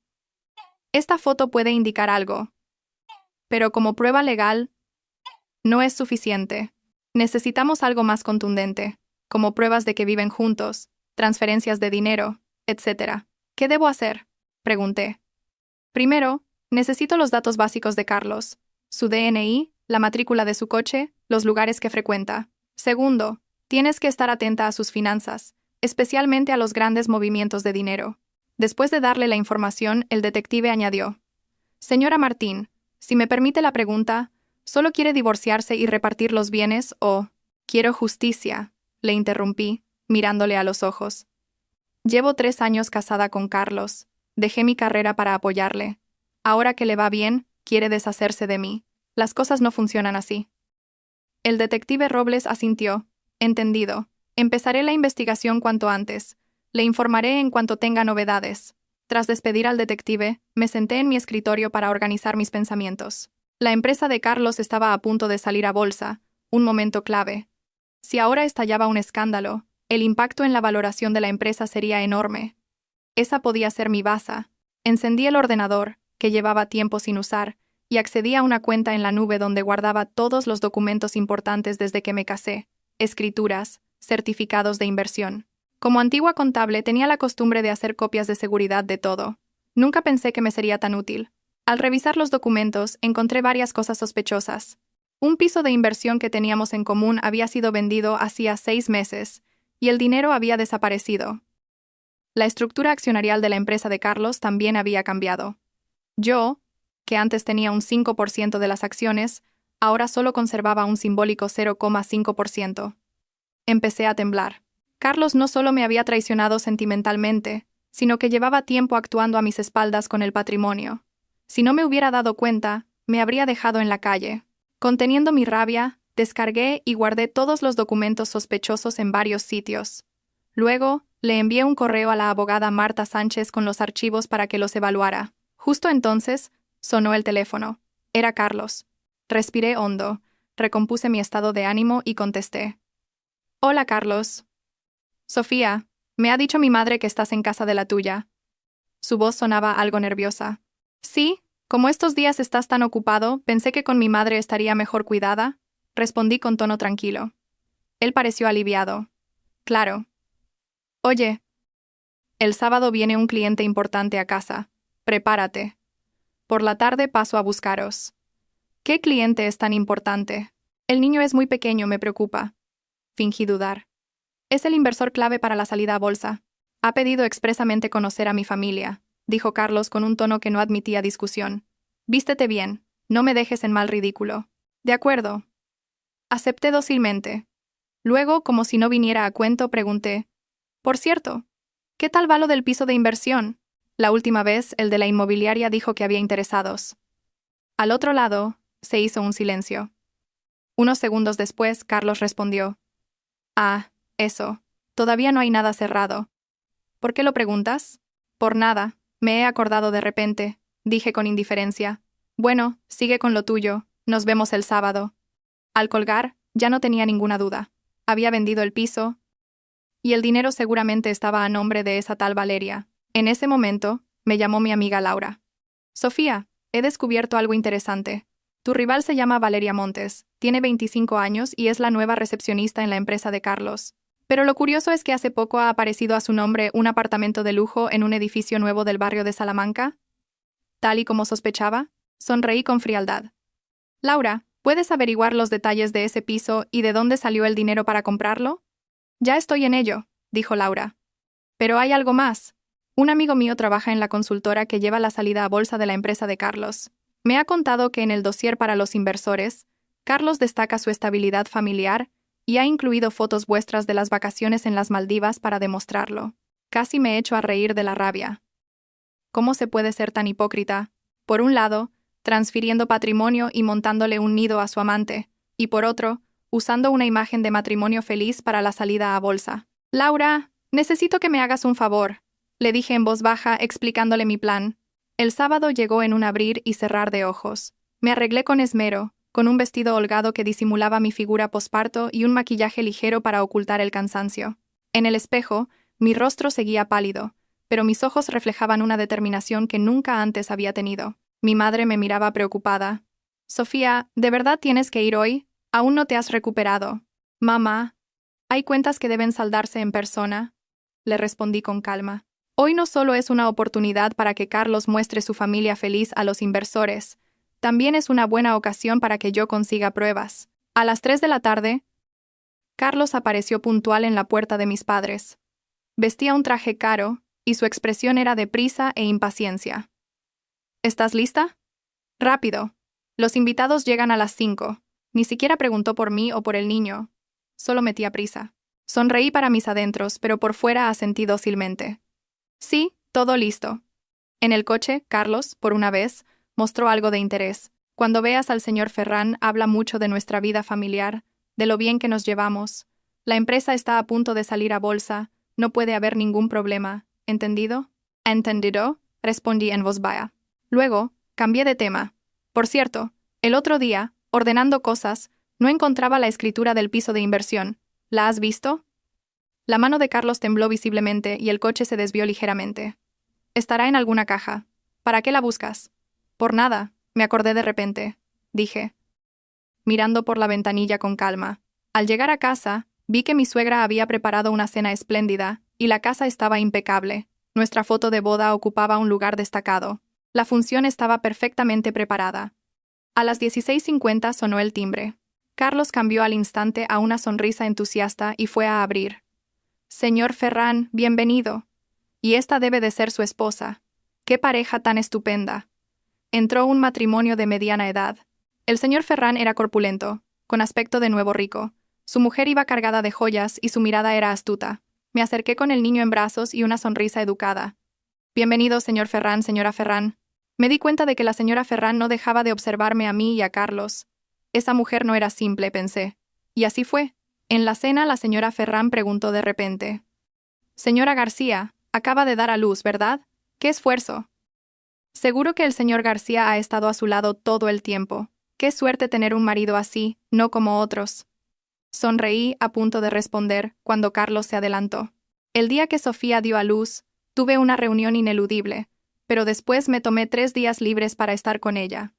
«Esta foto puede indicar algo, pero como prueba legal, no es suficiente. Necesitamos algo más contundente, como pruebas de que viven juntos, transferencias de dinero, etc. «¿Qué debo hacer?», pregunté. «Primero, necesito los datos básicos de Carlos, su DNI, la matrícula de su coche, los lugares que frecuenta. Segundo, tienes que estar atenta a sus finanzas, especialmente a los grandes movimientos de dinero». Después de darle la información, el detective añadió: «Señora Martín, si me permite la pregunta, ¿solo quiere divorciarse y repartir los bienes o...?» «Quiero justicia», le interrumpí, mirándole a los ojos. «Llevo 3 años casada con Carlos. Dejé mi carrera para apoyarle. Ahora que le va bien, quiere deshacerse de mí. Las cosas no funcionan así». El detective Robles asintió. «Entendido. Empezaré la investigación cuanto antes. Le informaré en cuanto tenga novedades». Tras despedir al detective, me senté en mi escritorio para organizar mis pensamientos. La empresa de Carlos estaba a punto de salir a bolsa, un momento clave. Si ahora estallaba un escándalo, el impacto en la valoración de la empresa sería enorme. Esa podía ser mi baza. Encendí el ordenador, que llevaba tiempo sin usar, y accedí a una cuenta en la nube donde guardaba todos los documentos importantes desde que me casé: escrituras, certificados de inversión. Como antigua contable tenía la costumbre de hacer copias de seguridad de todo. Nunca pensé que me sería tan útil. Al revisar los documentos, encontré varias cosas sospechosas. Un piso de inversión que teníamos en común había sido vendido hacía 6 meses, y el dinero había desaparecido. La estructura accionarial de la empresa de Carlos también había cambiado. Yo, que antes tenía un 5% de las acciones, ahora solo conservaba un simbólico 0,5%. Empecé a temblar. Carlos no solo me había traicionado sentimentalmente, sino que llevaba tiempo actuando a mis espaldas con el patrimonio. Si no me hubiera dado cuenta, me habría dejado en la calle. Conteniendo mi rabia, Descargué y guardé todos los documentos sospechosos en varios sitios. Luego, le envié un correo a la abogada Marta Sánchez con los archivos para que los evaluara. Justo entonces, sonó el teléfono. Era Carlos. Respiré hondo, recompuse mi estado de ánimo y contesté. Hola, Carlos. Sofía, me ha dicho mi madre que estás en casa de la tuya. Su voz sonaba algo nerviosa. Sí, como estos días estás tan ocupado, pensé que con mi madre estaría mejor cuidada, respondí con tono tranquilo. Él pareció aliviado. Claro. Oye, el sábado viene un cliente importante a casa. Prepárate. Por la tarde paso a buscaros. ¿Qué cliente es tan importante? El niño es muy pequeño, me preocupa. Fingí dudar. Es el inversor clave para la salida a bolsa. Ha pedido expresamente conocer a mi familia, dijo Carlos con un tono que no admitía discusión. Vístete bien, no me dejes en mal ridículo. De acuerdo. Acepté dócilmente. Luego, como si no viniera a cuento, pregunté. Por cierto, ¿qué tal va lo del piso de inversión? La última vez, el de la inmobiliaria dijo que había interesados. Al otro lado, se hizo un silencio. Unos segundos después, Carlos respondió. Ah, eso. Todavía no hay nada cerrado. ¿Por qué lo preguntas? Por nada. Me he acordado de repente, dije con indiferencia. Bueno, sigue con lo tuyo. Nos vemos el sábado. Al colgar, ya no tenía ninguna duda. Había vendido el piso, y el dinero seguramente estaba a nombre de esa tal Valeria. En ese momento, me llamó mi amiga Laura. Sofía, he descubierto algo interesante. Tu rival se llama Valeria Montes, tiene 25 años y es la nueva recepcionista en la empresa de Carlos. Pero lo curioso es que hace poco ha aparecido a su nombre un apartamento de lujo en un edificio nuevo del barrio de Salamanca. Tal y como sospechaba, sonreí con frialdad. Laura, ¿puedes averiguar los detalles de ese piso y de dónde salió el dinero para comprarlo? Ya estoy en ello, dijo Laura. Pero hay algo más. Un amigo mío trabaja en la consultora que lleva la salida a bolsa de la empresa de Carlos. Me ha contado que en el dossier para los inversores, Carlos destaca su estabilidad familiar y ha incluido fotos vuestras de las vacaciones en las Maldivas para demostrarlo. Casi me echo a reír de la rabia. ¿Cómo se puede ser tan hipócrita? Por un lado, transfiriendo patrimonio y montándole un nido a su amante, y por otro, usando una imagen de matrimonio feliz para la salida a bolsa. Laura, necesito que me hagas un favor, le dije en voz baja explicándole mi plan. El sábado llegó en un abrir y cerrar de ojos. Me arreglé con esmero, con un vestido holgado que disimulaba mi figura posparto y un maquillaje ligero para ocultar el cansancio. En el espejo, mi rostro seguía pálido, pero mis ojos reflejaban una determinación que nunca antes había tenido. Mi madre me miraba preocupada. Sofía, ¿de verdad tienes que ir hoy? Aún no te has recuperado. Mamá, ¿hay cuentas que deben saldarse en persona? Le respondí con calma. Hoy no solo es una oportunidad para que Carlos muestre su familia feliz a los inversores, también es una buena ocasión para que yo consiga pruebas. A las 3 de la tarde, Carlos apareció puntual en la puerta de mis padres. Vestía un traje caro, y su expresión era de prisa e impaciencia. ¿Estás lista? Rápido. Los invitados llegan a las 5. Ni siquiera preguntó por mí o por el niño. Solo metía prisa. Sonreí para mis adentros, pero por fuera asentí dócilmente. Sí, todo listo. En el coche, Carlos, por una vez, mostró algo de interés. Cuando veas al señor Ferrán, habla mucho de nuestra vida familiar, de lo bien que nos llevamos. La empresa está a punto de salir a bolsa, no puede haber ningún problema. ¿Entendido? ¿Entendido? Respondí en voz baja. Luego, cambié de tema. Por cierto, el otro día, ordenando cosas, no encontraba la escritura del piso de inversión. ¿La has visto? La mano de Carlos tembló visiblemente y el coche se desvió ligeramente. Estará en alguna caja. ¿Para qué la buscas? Por nada, me acordé de repente, dije, mirando por la ventanilla con calma. Al llegar a casa, vi que mi suegra había preparado una cena espléndida y la casa estaba impecable. Nuestra foto de boda ocupaba un lugar destacado. La función estaba perfectamente preparada. A las 16:50 sonó el timbre. Carlos cambió al instante a una sonrisa entusiasta y fue a abrir. Señor Ferrán, bienvenido. Y esta debe de ser su esposa. ¡Qué pareja tan estupenda! Entró un matrimonio de mediana edad. El señor Ferrán era corpulento, con aspecto de nuevo rico. Su mujer iba cargada de joyas y su mirada era astuta. Me acerqué con el niño en brazos y una sonrisa educada. Bienvenido, señor Ferrán, señora Ferrán. Me di cuenta de que la señora Ferrán no dejaba de observarme a mí y a Carlos. Esa mujer no era simple, pensé. Y así fue. En la cena la señora Ferrán preguntó de repente. Señora García, acaba de dar a luz, ¿verdad? ¡Qué esfuerzo! Seguro que el señor García ha estado a su lado todo el tiempo. Qué suerte tener un marido así, no como otros. Sonreí a punto de responder cuando Carlos se adelantó. El día que Sofía dio a luz, tuve una reunión ineludible, pero después me tomé 3 días libres para estar con ella.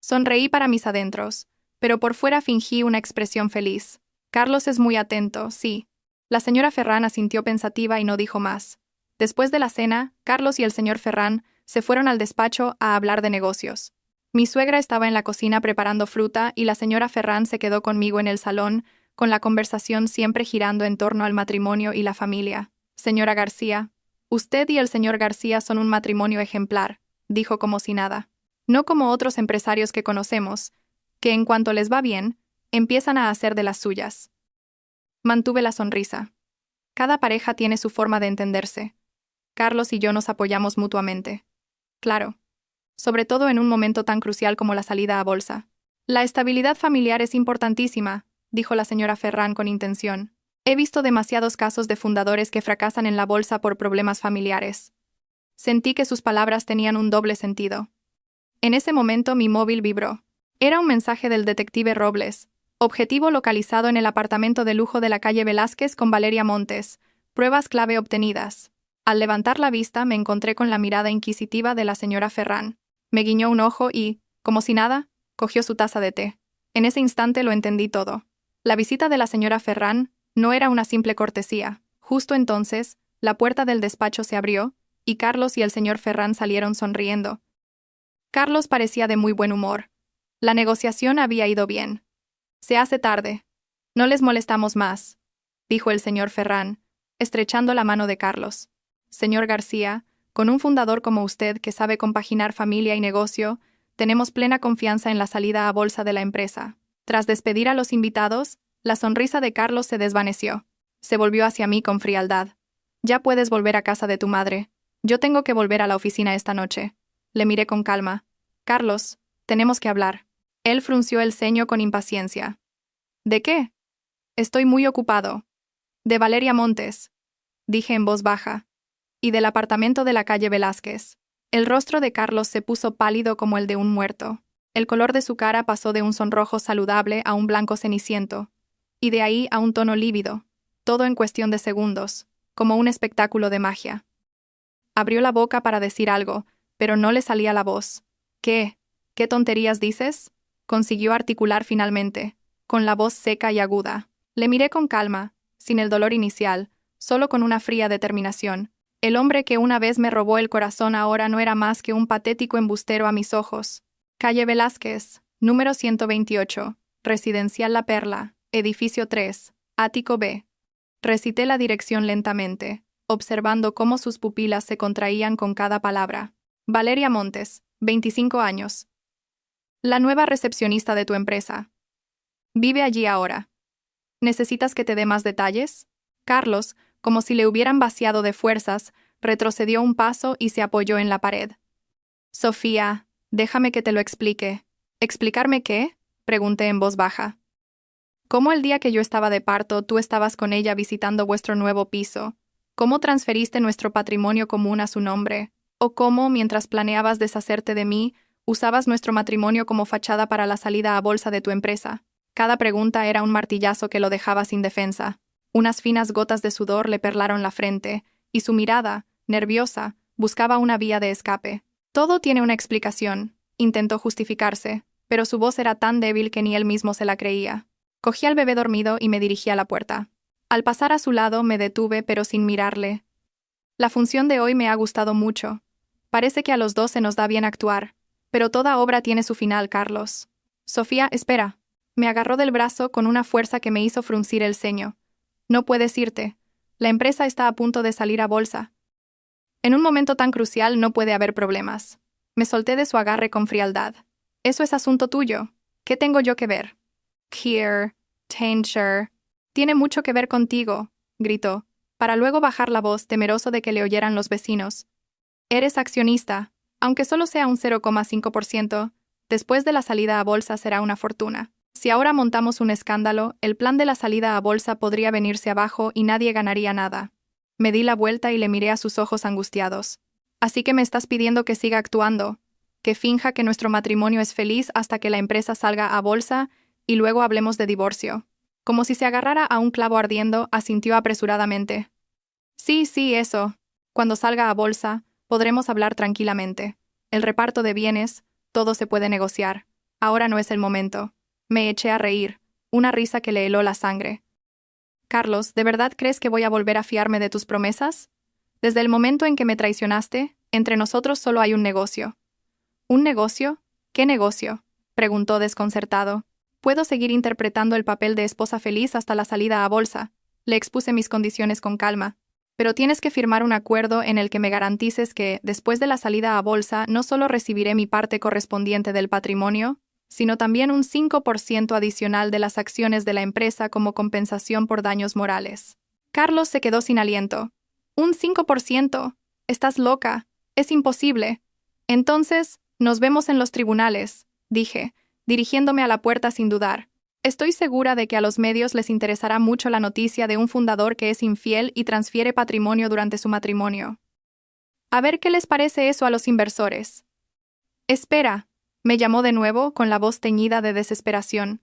Sonreí para mis adentros, pero por fuera fingí una expresión feliz. Carlos es muy atento, sí. La señora Ferrán asintió pensativa y no dijo más. Después de la cena, Carlos y el señor Ferrán se fueron al despacho a hablar de negocios. Mi suegra estaba en la cocina preparando fruta y la señora Ferrán se quedó conmigo en el salón, con la conversación siempre girando en torno al matrimonio y la familia. Señora García, usted y el señor García son un matrimonio ejemplar, dijo como si nada. No como otros empresarios que conocemos, que en cuanto les va bien, empiezan a hacer de las suyas. Mantuve la sonrisa. Cada pareja tiene su forma de entenderse. Carlos y yo nos apoyamos mutuamente. Claro. Sobre todo en un momento tan crucial como la salida a bolsa. La estabilidad familiar es importantísima, dijo la señora Ferrán con intención. He visto demasiados casos de fundadores que fracasan en la bolsa por problemas familiares. Sentí que sus palabras tenían un doble sentido. En ese momento mi móvil vibró. Era un mensaje del detective Robles. Objetivo localizado en el apartamento de lujo de la calle Velázquez con Valeria Montes. Pruebas clave obtenidas. Al levantar la vista me encontré con la mirada inquisitiva de la señora Ferrán. Me guiñó un ojo y, como si nada, cogió su taza de té. En ese instante lo entendí todo. La visita de la señora Ferrán no era una simple cortesía. Justo entonces, la puerta del despacho se abrió, y Carlos y el señor Ferrán salieron sonriendo. Carlos parecía de muy buen humor. La negociación había ido bien. Se hace tarde. No les molestamos más, dijo el señor Ferrán, estrechando la mano de Carlos. Señor García, con un fundador como usted que sabe compaginar familia y negocio, tenemos plena confianza en la salida a bolsa de la empresa. Tras despedir a los invitados, la sonrisa de Carlos se desvaneció. Se volvió hacia mí con frialdad. Ya puedes volver a casa de tu madre. Yo tengo que volver a la oficina esta noche. Le miré con calma. Carlos, tenemos que hablar. Él frunció el ceño con impaciencia. ¿De qué? Estoy muy ocupado. De Valeria Montes, dije en voz baja. Y del apartamento de la calle Velázquez. El rostro de Carlos se puso pálido como el de un muerto. El color de su cara pasó de un sonrojo saludable a un blanco ceniciento, y de ahí a un tono lívido, todo en cuestión de segundos, como un espectáculo de magia. Abrió la boca para decir algo, pero no le salía la voz. ¿Qué? ¿Qué tonterías dices? Consiguió articular finalmente, con la voz seca y aguda. Le miré con calma, sin el dolor inicial, solo con una fría determinación. El hombre que una vez me robó el corazón ahora no era más que un patético embustero a mis ojos. Calle Velázquez, número 128, Residencial La Perla, edificio 3, ático B. Recité la dirección lentamente, observando cómo sus pupilas se contraían con cada palabra. Valeria Montes, 25 años. La nueva recepcionista de tu empresa. Vive allí ahora. ¿Necesitas que te dé más detalles? Carlos, como si le hubieran vaciado de fuerzas, retrocedió un paso y se apoyó en la pared. Sofía, déjame que te lo explique. ¿Explicarme qué? Pregunté en voz baja. ¿Cómo el día que yo estaba de parto tú estabas con ella visitando vuestro nuevo piso? ¿Cómo transferiste nuestro patrimonio común a su nombre? ¿O cómo, mientras planeabas deshacerte de mí, usabas nuestro matrimonio como fachada para la salida a bolsa de tu empresa? Cada pregunta era un martillazo que lo dejaba sin defensa. Unas finas gotas de sudor le perlaron la frente, y su mirada, nerviosa, buscaba una vía de escape. Todo tiene una explicación, intentó justificarse, pero su voz era tan débil que ni él mismo se la creía. Cogí al bebé dormido y me dirigí a la puerta. Al pasar a su lado me detuve, pero sin mirarle. La función de hoy me ha gustado mucho. Parece que a los dos se nos da bien actuar, pero toda obra tiene su final, Carlos. Sofía, espera. Me agarró del brazo con una fuerza que me hizo fruncir el ceño. No puedes irte. La empresa está a punto de salir a bolsa. En un momento tan crucial no puede haber problemas. Me solté de su agarre con frialdad. Eso es asunto tuyo. ¿Qué tengo yo que ver? Kier, Tanger. Tiene mucho que ver contigo, gritó, para luego bajar la voz temeroso de que le oyeran los vecinos. Eres accionista, aunque solo sea un 0,5%, después de la salida a bolsa será una fortuna. Si ahora montamos un escándalo, el plan de la salida a bolsa podría venirse abajo y nadie ganaría nada. Me di la vuelta y le miré a sus ojos angustiados. Así que me estás pidiendo que siga actuando, que finja que nuestro matrimonio es feliz hasta que la empresa salga a bolsa y luego hablemos de divorcio. Como si se agarrara a un clavo ardiendo, asintió apresuradamente. Sí, sí, eso. Cuando salga a bolsa, podremos hablar tranquilamente. El reparto de bienes, todo se puede negociar. Ahora no es el momento. Me eché a reír, una risa que le heló la sangre. Carlos, ¿de verdad crees que voy a volver a fiarme de tus promesas? Desde el momento en que me traicionaste, entre nosotros solo hay un negocio. ¿Un negocio? ¿Qué negocio?, preguntó desconcertado. Puedo seguir interpretando el papel de esposa feliz hasta la salida a bolsa. Le expuse mis condiciones con calma. Pero tienes que firmar un acuerdo en el que me garantices que, después de la salida a bolsa, no solo recibiré mi parte correspondiente del patrimonio, sino también un 5% adicional de las acciones de la empresa como compensación por daños morales. Carlos se quedó sin aliento. ¿Un 5%? Estás loca. Es imposible. Entonces, nos vemos en los tribunales, dije, dirigiéndome a la puerta sin dudar. Estoy segura de que a los medios les interesará mucho la noticia de un fundador que es infiel y transfiere patrimonio durante su matrimonio. A ver qué les parece eso a los inversores. Espera, me llamó de nuevo con la voz teñida de desesperación.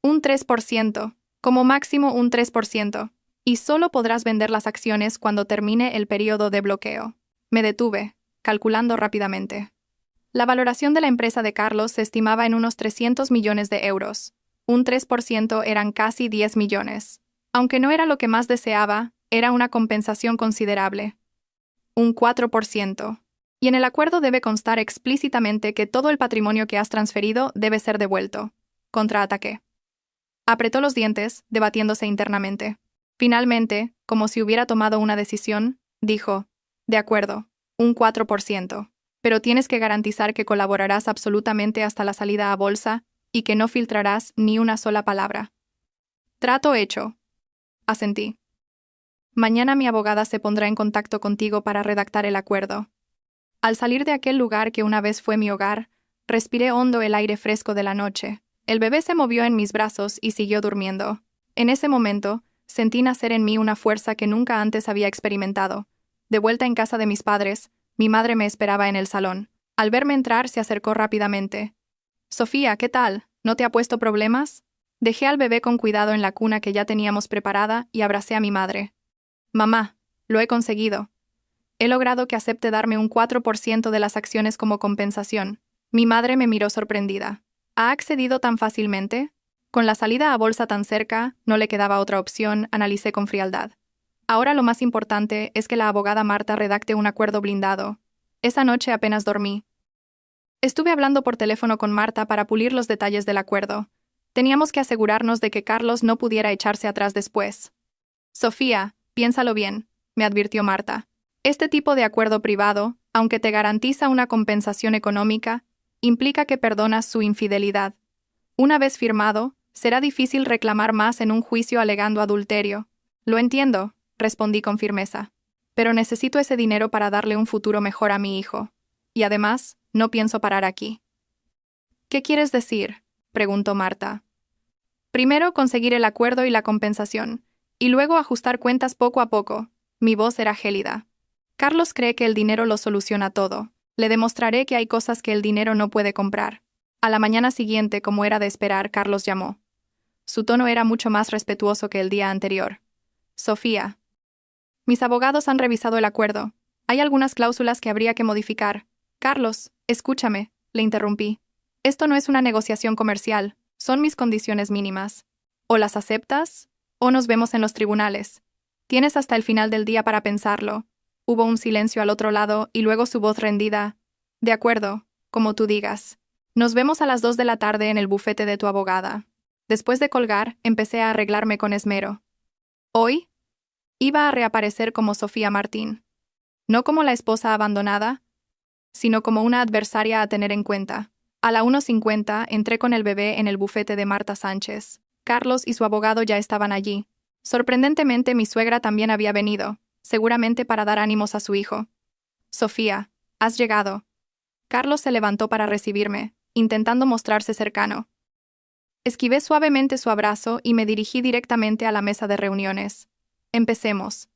Un 3%, como máximo un 3%, y solo podrás vender las acciones cuando termine el periodo de bloqueo. Me detuve, calculando rápidamente. La valoración de la empresa de Carlos se estimaba en unos 300 millones de euros. Un 3% eran casi 10 millones. Aunque no era lo que más deseaba, era una compensación considerable. Un 4%. Y en el acuerdo debe constar explícitamente que todo el patrimonio que has transferido debe ser devuelto. Contraataqué. Apretó los dientes, debatiéndose internamente. Finalmente, como si hubiera tomado una decisión, dijo: de acuerdo, un 4%. Pero tienes que garantizar que colaborarás absolutamente hasta la salida a bolsa y que no filtrarás ni una sola palabra. Trato hecho. Asentí. Mañana mi abogada se pondrá en contacto contigo para redactar el acuerdo. Al salir de aquel lugar que una vez fue mi hogar, respiré hondo el aire fresco de la noche. El bebé se movió en mis brazos y siguió durmiendo. En ese momento, sentí nacer en mí una fuerza que nunca antes había experimentado. De vuelta en casa de mis padres, mi madre me esperaba en el salón. Al verme entrar, se acercó rápidamente. «Sofía, ¿qué tal? ¿No te ha puesto problemas?» Dejé al bebé con cuidado en la cuna que ya teníamos preparada y abracé a mi madre. «Mamá, lo he conseguido. He logrado que acepte darme un 4% de las acciones como compensación». Mi madre me miró sorprendida. ¿Ha accedido tan fácilmente? Con la salida a bolsa tan cerca, no le quedaba otra opción, analicé con frialdad. Ahora lo más importante es que la abogada Marta redacte un acuerdo blindado. Esa noche apenas dormí. Estuve hablando por teléfono con Marta para pulir los detalles del acuerdo. Teníamos que asegurarnos de que Carlos no pudiera echarse atrás después. «Sofía, piénsalo bien», me advirtió Marta. «Este tipo de acuerdo privado, aunque te garantiza una compensación económica, implica que perdonas su infidelidad. Una vez firmado, será difícil reclamar más en un juicio alegando adulterio». «Lo entiendo», respondí con firmeza. «Pero necesito ese dinero para darle un futuro mejor a mi hijo. Y además, no pienso parar aquí». «¿Qué quieres decir?», preguntó Marta. «Primero conseguir el acuerdo y la compensación, y luego ajustar cuentas poco a poco». Mi voz era gélida. «Carlos cree que el dinero lo soluciona todo. Le demostraré que hay cosas que el dinero no puede comprar». A la mañana siguiente, como era de esperar, Carlos llamó. Su tono era mucho más respetuoso que el día anterior. «Sofía, mis abogados han revisado el acuerdo. Hay algunas cláusulas que habría que modificar». «Carlos, escúchame», le interrumpí. «Esto no es una negociación comercial, son mis condiciones mínimas. O las aceptas, o nos vemos en los tribunales. Tienes hasta el final del día para pensarlo». Hubo un silencio al otro lado y luego su voz rendida. «De acuerdo, como tú digas. Nos vemos a las 2 de la tarde en el bufete de tu abogada». Después de colgar, empecé a arreglarme con esmero. Hoy iba a reaparecer como Sofía Martín. No como la esposa abandonada, sino como una adversaria a tener en cuenta. A la 1:50 entré con el bebé en el bufete de Marta Sánchez. Carlos y su abogado ya estaban allí. Sorprendentemente, mi suegra también había venido, seguramente para dar ánimos a su hijo. «Sofía, has llegado». Carlos se levantó para recibirme, intentando mostrarse cercano. Esquivé suavemente su abrazo y me dirigí directamente a la mesa de reuniones. Empecemos.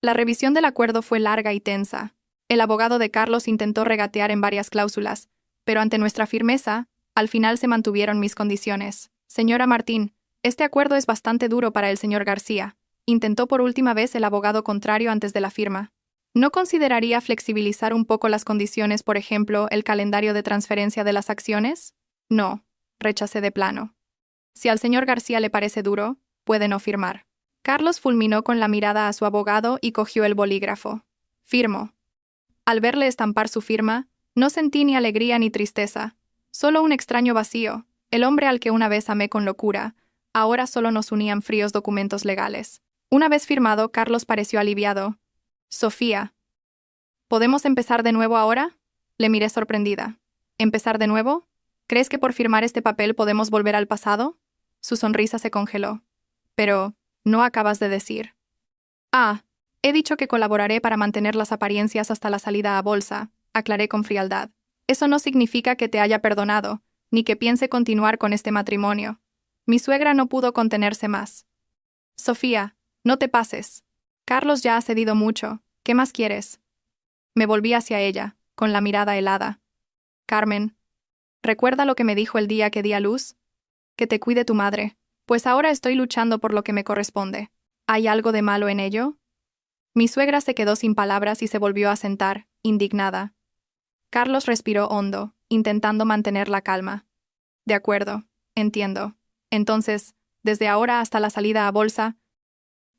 La revisión del acuerdo fue larga y tensa. El abogado de Carlos intentó regatear en varias cláusulas, pero ante nuestra firmeza, al final se mantuvieron mis condiciones. Señora Martín, este acuerdo es bastante duro para el señor García. Intentó por última vez el abogado contrario antes de la firma. ¿No consideraría flexibilizar un poco las condiciones, por ejemplo, el calendario de transferencia de las acciones? No, rechacé de plano. Si al señor García le parece duro, puede no firmar. Carlos fulminó con la mirada a su abogado y cogió el bolígrafo. Firmo. Al verle estampar su firma, no sentí ni alegría ni tristeza, solo un extraño vacío. El hombre al que una vez amé con locura, ahora solo nos unían fríos documentos legales. Una vez firmado, Carlos pareció aliviado. Sofía. ¿Podemos empezar de nuevo ahora? Le miré sorprendida. ¿Empezar de nuevo? ¿Crees que por firmar este papel podemos volver al pasado? Su sonrisa se congeló. Pero, ¿no acabas de decir? Ah, he dicho que colaboraré para mantener las apariencias hasta la salida a bolsa, aclaré con frialdad. Eso no significa que te haya perdonado, ni que piense continuar con este matrimonio. Mi suegra no pudo contenerse más. Sofía, no te pases. Carlos ya ha cedido mucho. ¿Qué más quieres? Me volví hacia ella, con la mirada helada. Carmen, ¿recuerda lo que me dijo el día que di a luz? Que te cuide tu madre. Pues ahora estoy luchando por lo que me corresponde. ¿Hay algo de malo en ello? Mi suegra se quedó sin palabras y se volvió a sentar, indignada. Carlos respiró hondo, intentando mantener la calma. De acuerdo, entiendo. Entonces, desde ahora hasta la salida a bolsa,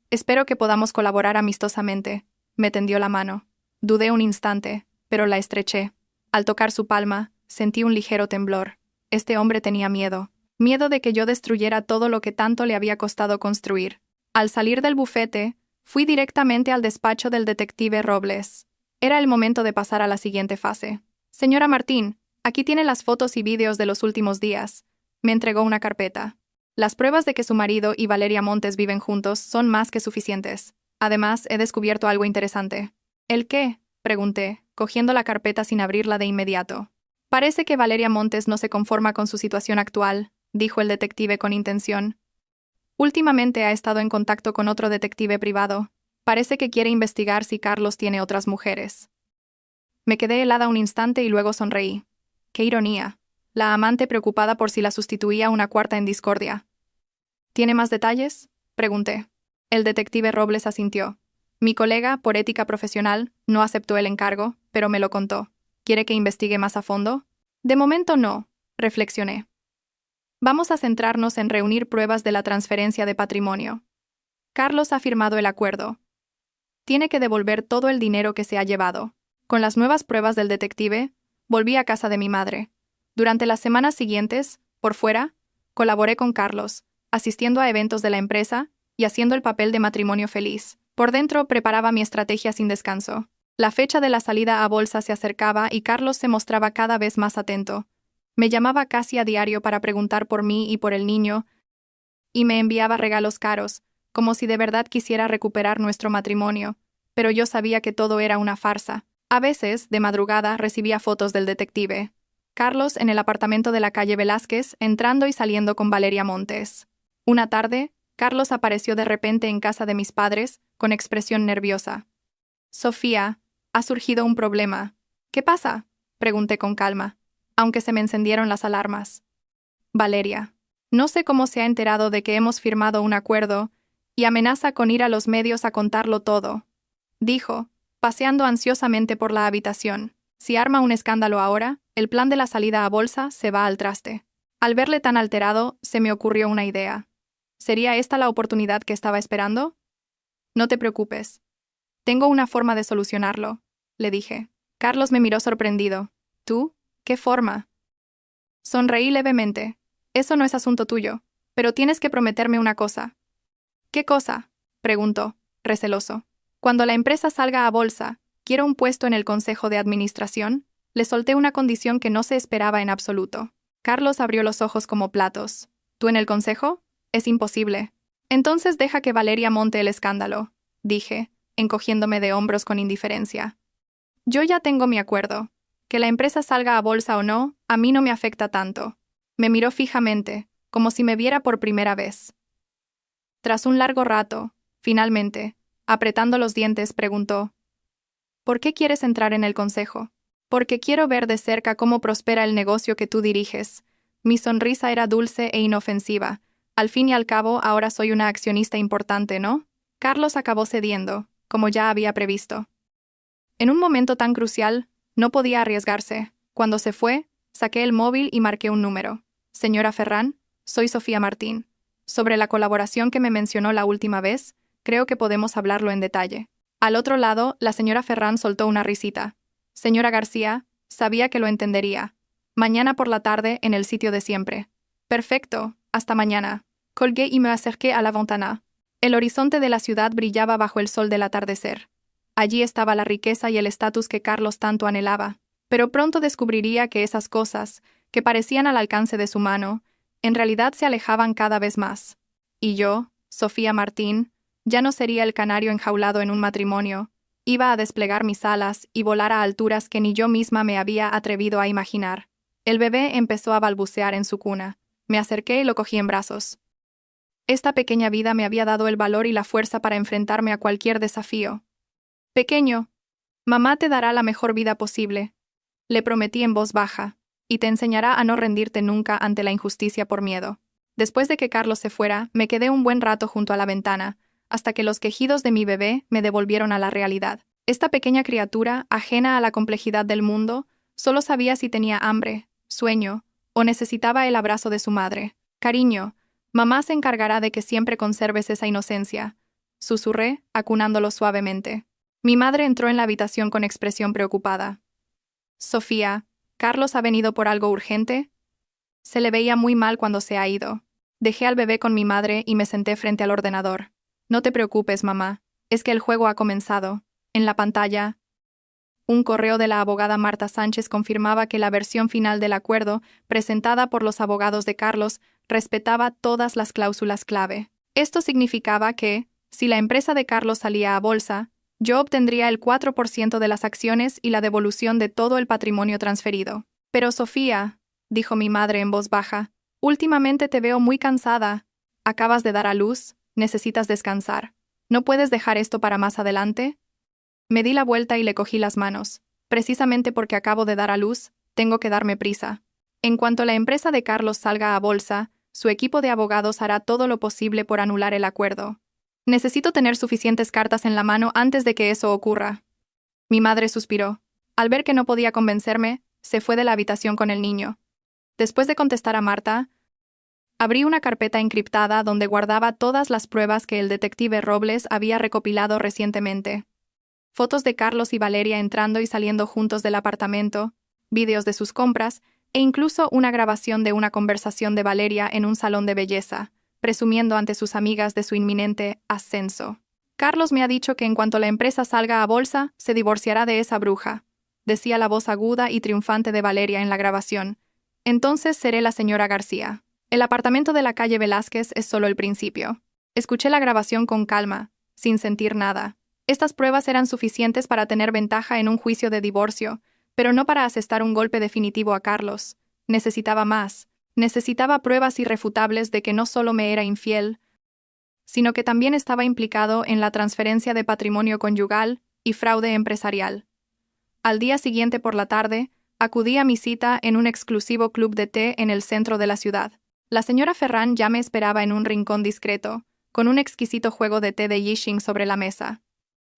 espero que podamos colaborar amistosamente. Me tendió la mano. Dudé un instante, pero la estreché. Al tocar su palma, sentí un ligero temblor. Este hombre tenía miedo. Miedo de que yo destruyera todo lo que tanto le había costado construir. Al salir del bufete, fui directamente al despacho del detective Robles. Era el momento de pasar a la siguiente fase. Señora Martín, aquí tiene las fotos y vídeos de los últimos días. Me entregó una carpeta. Las pruebas de que su marido y Valeria Montes viven juntos son más que suficientes. Además, he descubierto algo interesante. ¿El qué?, pregunté, cogiendo la carpeta sin abrirla de inmediato. Parece que Valeria Montes no se conforma con su situación actual, dijo el detective con intención. Últimamente ha estado en contacto con otro detective privado. Parece que quiere investigar si Carlos tiene otras mujeres. Me quedé helada un instante y luego sonreí. ¡Qué ironía! La amante preocupada por si la sustituía una cuarta en discordia. ¿Tiene más detalles?, pregunté. El detective Robles asintió. Mi colega, por ética profesional, no aceptó el encargo, pero me lo contó. ¿Quiere que investigue más a fondo? De momento no, reflexioné. Vamos a centrarnos en reunir pruebas de la transferencia de patrimonio. Carlos ha firmado el acuerdo. Tiene que devolver todo el dinero que se ha llevado. Con las nuevas pruebas del detective, volví a casa de mi madre. Durante las semanas siguientes, por fuera, colaboré con Carlos, asistiendo a eventos de la empresa y haciendo el papel de matrimonio feliz. Por dentro preparaba mi estrategia sin descanso. La fecha de la salida a bolsa se acercaba y Carlos se mostraba cada vez más atento. Me llamaba casi a diario para preguntar por mí y por el niño, y me enviaba regalos caros, como si de verdad quisiera recuperar nuestro matrimonio, pero yo sabía que todo era una farsa. A veces, de madrugada, recibía fotos del detective. Carlos en el apartamento de la calle Velázquez, entrando y saliendo con Valeria Montes. Una tarde, Carlos apareció de repente en casa de mis padres, con expresión nerviosa. Sofía, ha surgido un problema. ¿Qué pasa?, pregunté con calma, aunque se me encendieron las alarmas. Valeria. No sé cómo se ha enterado de que hemos firmado un acuerdo y amenaza con ir a los medios a contarlo todo, dijo, paseando ansiosamente por la habitación. Si arma un escándalo ahora, el plan de la salida a bolsa se va al traste. Al verle tan alterado, se me ocurrió una idea. ¿Sería esta la oportunidad que estaba esperando? No te preocupes. Tengo una forma de solucionarlo, le dije. Carlos me miró sorprendido. ¿Tú? ¿Qué forma? Sonreí levemente. Eso no es asunto tuyo, pero tienes que prometerme una cosa. ¿Qué cosa?, preguntó, receloso. Cuando la empresa salga a bolsa, quiero un puesto en el consejo de administración. Le solté una condición que no se esperaba en absoluto. Carlos abrió los ojos como platos. ¿Tú en el consejo? Es imposible. Entonces deja que Valeria monte el escándalo, dije, encogiéndome de hombros con indiferencia. Yo ya tengo mi acuerdo. Que la empresa salga a bolsa o no, a mí no me afecta tanto. Me miró fijamente, como si me viera por primera vez. Tras un largo rato, finalmente, apretando los dientes, preguntó: ¿Por qué quieres entrar en el consejo? Porque quiero ver de cerca cómo prospera el negocio que tú diriges. Mi sonrisa era dulce e inofensiva. Al fin y al cabo, ahora soy una accionista importante, ¿no? Carlos acabó cediendo, como ya había previsto. En un momento tan crucial, no podía arriesgarse. Cuando se fue, saqué el móvil y marqué un número. Señora Ferrán, soy Sofía Martín. Sobre la colaboración que me mencionó la última vez, creo que podemos hablarlo en detalle. Al otro lado, la señora Ferrán soltó una risita. Señora García, sabía que lo entendería. Mañana por la tarde, en el sitio de siempre. Perfecto, hasta mañana. Colgué y me acerqué a la ventana. El horizonte de la ciudad brillaba bajo el sol del atardecer. Allí estaba la riqueza y el estatus que Carlos tanto anhelaba. Pero pronto descubriría que esas cosas, que parecían al alcance de su mano, en realidad se alejaban cada vez más. Y yo, Sofía Martín, ya no sería el canario enjaulado en un matrimonio. Iba a desplegar mis alas y volar a alturas que ni yo misma me había atrevido a imaginar. El bebé empezó a balbucear en su cuna. Me acerqué y lo cogí en brazos. Esta pequeña vida me había dado el valor y la fuerza para enfrentarme a cualquier desafío. Pequeño, mamá te dará la mejor vida posible, le prometí en voz baja, y te enseñará a no rendirte nunca ante la injusticia por miedo. Después de que Carlos se fuera, me quedé un buen rato junto a la ventana, hasta que los quejidos de mi bebé me devolvieron a la realidad. Esta pequeña criatura, ajena a la complejidad del mundo, solo sabía si tenía hambre, sueño, o necesitaba el abrazo de su madre. Cariño, mamá se encargará de que siempre conserves esa inocencia, susurré, acunándolo suavemente. Mi madre entró en la habitación con expresión preocupada. Sofía, ¿Carlos ha venido por algo urgente? Se le veía muy mal cuando se ha ido. Dejé al bebé con mi madre y me senté frente al ordenador. No te preocupes, mamá. Es que el juego ha comenzado. En la pantalla, un correo de la abogada Marta Sánchez confirmaba que la versión final del acuerdo, presentada por los abogados de Carlos, respetaba todas las cláusulas clave. Esto significaba que, si la empresa de Carlos salía a bolsa, yo obtendría el 4% de las acciones y la devolución de todo el patrimonio transferido. Pero Sofía, dijo mi madre en voz baja, últimamente te veo muy cansada. Acabas de dar a luz, necesitas descansar. ¿No puedes dejar esto para más adelante? Me di la vuelta y le cogí las manos. Precisamente porque acabo de dar a luz, tengo que darme prisa. En cuanto la empresa de Carlos salga a bolsa, su equipo de abogados hará todo lo posible por anular el acuerdo. Necesito tener suficientes cartas en la mano antes de que eso ocurra. Mi madre suspiró. Al ver que no podía convencerme, se fue de la habitación con el niño. Después de contestar a Marta, abrí una carpeta encriptada donde guardaba todas las pruebas que el detective Robles había recopilado recientemente. Fotos de Carlos y Valeria entrando y saliendo juntos del apartamento, vídeos de sus compras e incluso una grabación de una conversación de Valeria en un salón de belleza, presumiendo ante sus amigas de su inminente ascenso. Carlos me ha dicho que en cuanto la empresa salga a bolsa, se divorciará de esa bruja, decía la voz aguda y triunfante de Valeria en la grabación. Entonces seré la señora García. El apartamento de la calle Velázquez es solo el principio. Escuché la grabación con calma, sin sentir nada. Estas pruebas eran suficientes para tener ventaja en un juicio de divorcio, pero no para asestar un golpe definitivo a Carlos. Necesitaba más. Necesitaba pruebas irrefutables de que no solo me era infiel, sino que también estaba implicado en la transferencia de patrimonio conyugal y fraude empresarial. Al día siguiente por la tarde, acudí a mi cita en un exclusivo club de té en el centro de la ciudad. La señora Ferrán ya me esperaba en un rincón discreto, con un exquisito juego de té de Yixing sobre la mesa.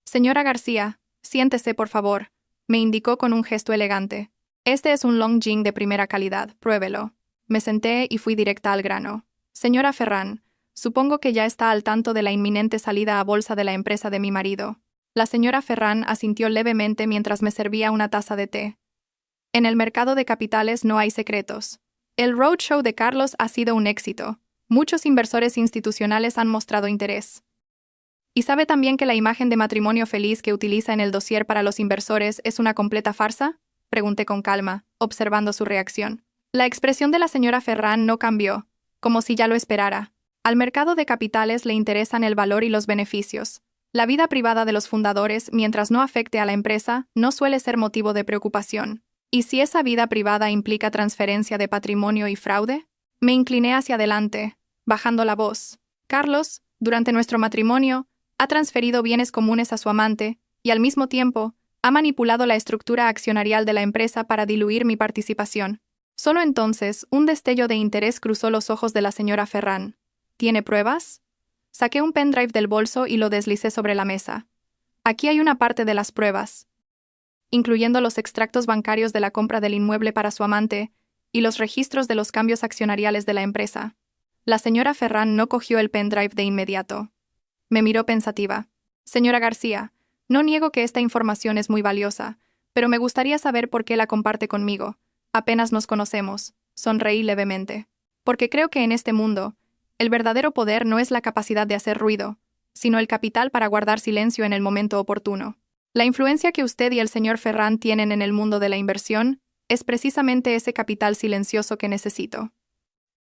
Señora García, siéntese por favor, me indicó con un gesto elegante. Este es un long jing de primera calidad, pruébelo. Me senté y fui directa al grano. Señora Ferrán, supongo que ya está al tanto de la inminente salida a bolsa de la empresa de mi marido. La señora Ferrán asintió levemente mientras me servía una taza de té. En el mercado de capitales no hay secretos. El roadshow de Carlos ha sido un éxito. Muchos inversores institucionales han mostrado interés. ¿Y sabe también que la imagen de matrimonio feliz que utiliza en el dossier para los inversores es una completa farsa? Pregunté con calma, observando su reacción. La expresión de la señora Ferrán no cambió, como si ya lo esperara. Al mercado de capitales le interesan el valor y los beneficios. La vida privada de los fundadores, mientras no afecte a la empresa, no suele ser motivo de preocupación. ¿Y si esa vida privada implica transferencia de patrimonio y fraude? Me incliné hacia adelante, bajando la voz. Carlos, durante nuestro matrimonio, ha transferido bienes comunes a su amante y, al mismo tiempo, ha manipulado la estructura accionarial de la empresa para diluir mi participación. Solo entonces, un destello de interés cruzó los ojos de la señora Ferran. ¿Tiene pruebas? Saqué un pendrive del bolso y lo deslicé sobre la mesa. Aquí hay una parte de las pruebas, incluyendo los extractos bancarios de la compra del inmueble para su amante y los registros de los cambios accionariales de la empresa. La señora Ferran no cogió el pendrive de inmediato. Me miró pensativa. Señora García, no niego que esta información es muy valiosa, pero me gustaría saber por qué la comparte conmigo. Apenas nos conocemos. Sonreí levemente. Porque creo que en este mundo, el verdadero poder no es la capacidad de hacer ruido, sino el capital para guardar silencio en el momento oportuno. La influencia que usted y el señor Ferran tienen en el mundo de la inversión es precisamente ese capital silencioso que necesito.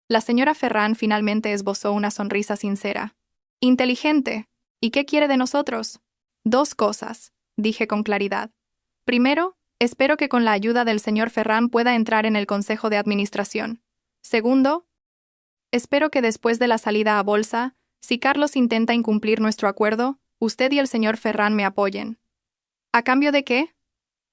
La señora Ferran finalmente esbozó una sonrisa sincera. Inteligente. ¿Y qué quiere de nosotros? Dos cosas, dije con claridad. Primero, espero que con la ayuda del señor Ferran pueda entrar en el Consejo de Administración. Segundo, espero que después de la salida a bolsa, si Carlos intenta incumplir nuestro acuerdo, usted y el señor Ferran me apoyen. ¿A cambio de qué?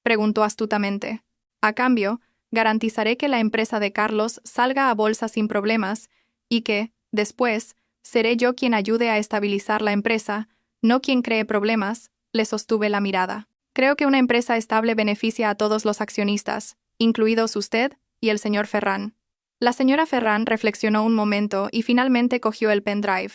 Preguntó astutamente. A cambio, garantizaré que la empresa de Carlos salga a bolsa sin problemas y que, después, seré yo quien ayude a estabilizar la empresa, no quien cree problemas, le sostuve la mirada. Creo que una empresa estable beneficia a todos los accionistas, incluidos usted y el señor Ferran. La señora Ferran reflexionó un momento y finalmente cogió el pendrive.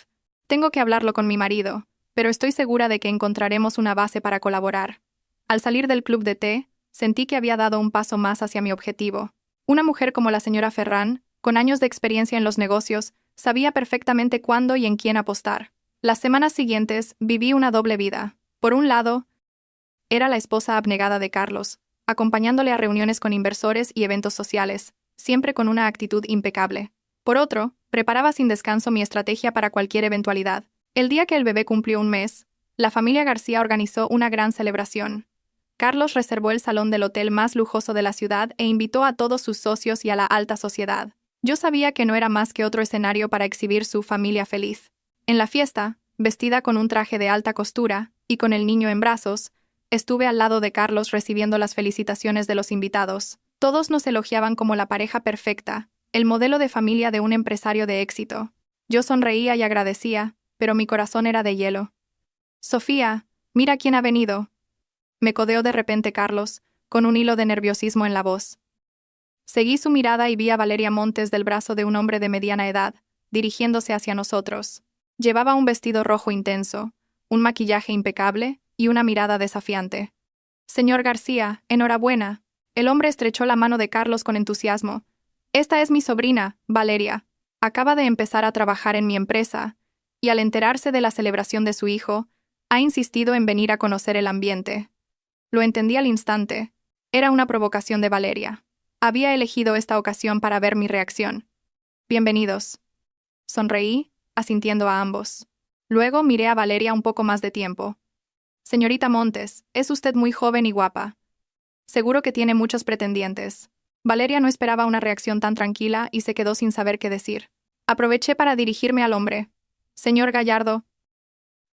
Tengo que hablarlo con mi marido, pero estoy segura de que encontraremos una base para colaborar. Al salir del club de té, sentí que había dado un paso más hacia mi objetivo. Una mujer como la señora Ferran, con años de experiencia en los negocios, sabía perfectamente cuándo y en quién apostar. Las semanas siguientes viví una doble vida. Por un lado, era la esposa abnegada de Carlos, acompañándole a reuniones con inversores y eventos sociales, siempre con una actitud impecable. Por otro, preparaba sin descanso mi estrategia para cualquier eventualidad. El día que el bebé cumplió un mes, la familia García organizó una gran celebración. Carlos reservó el salón del hotel más lujoso de la ciudad e invitó a todos sus socios y a la alta sociedad. Yo sabía que no era más que otro escenario para exhibir su familia feliz. En la fiesta, vestida con un traje de alta costura y con el niño en brazos, estuve al lado de Carlos recibiendo las felicitaciones de los invitados. Todos nos elogiaban como la pareja perfecta, el modelo de familia de un empresario de éxito. Yo sonreía y agradecía, pero mi corazón era de hielo. Sofía, mira quién ha venido. Me codeó de repente Carlos, con un hilo de nerviosismo en la voz. Seguí su mirada y vi a Valeria Montes del brazo de un hombre de mediana edad, dirigiéndose hacia nosotros. Llevaba un vestido rojo intenso, un maquillaje impecable y una mirada desafiante. Señor García, enhorabuena. El hombre estrechó la mano de Carlos con entusiasmo. Esta es mi sobrina, Valeria. Acaba de empezar a trabajar en mi empresa, y al enterarse de la celebración de su hijo, ha insistido en venir a conocer el ambiente. Lo entendí al instante. Era una provocación de Valeria. Había elegido esta ocasión para ver mi reacción. Bienvenidos. Sonreí, asintiendo a ambos. Luego miré a Valeria un poco más de tiempo. Señorita Montes, es usted muy joven y guapa. Seguro que tiene muchos pretendientes. Valeria no esperaba una reacción tan tranquila y se quedó sin saber qué decir. Aproveché para dirigirme al hombre. Señor Gallardo,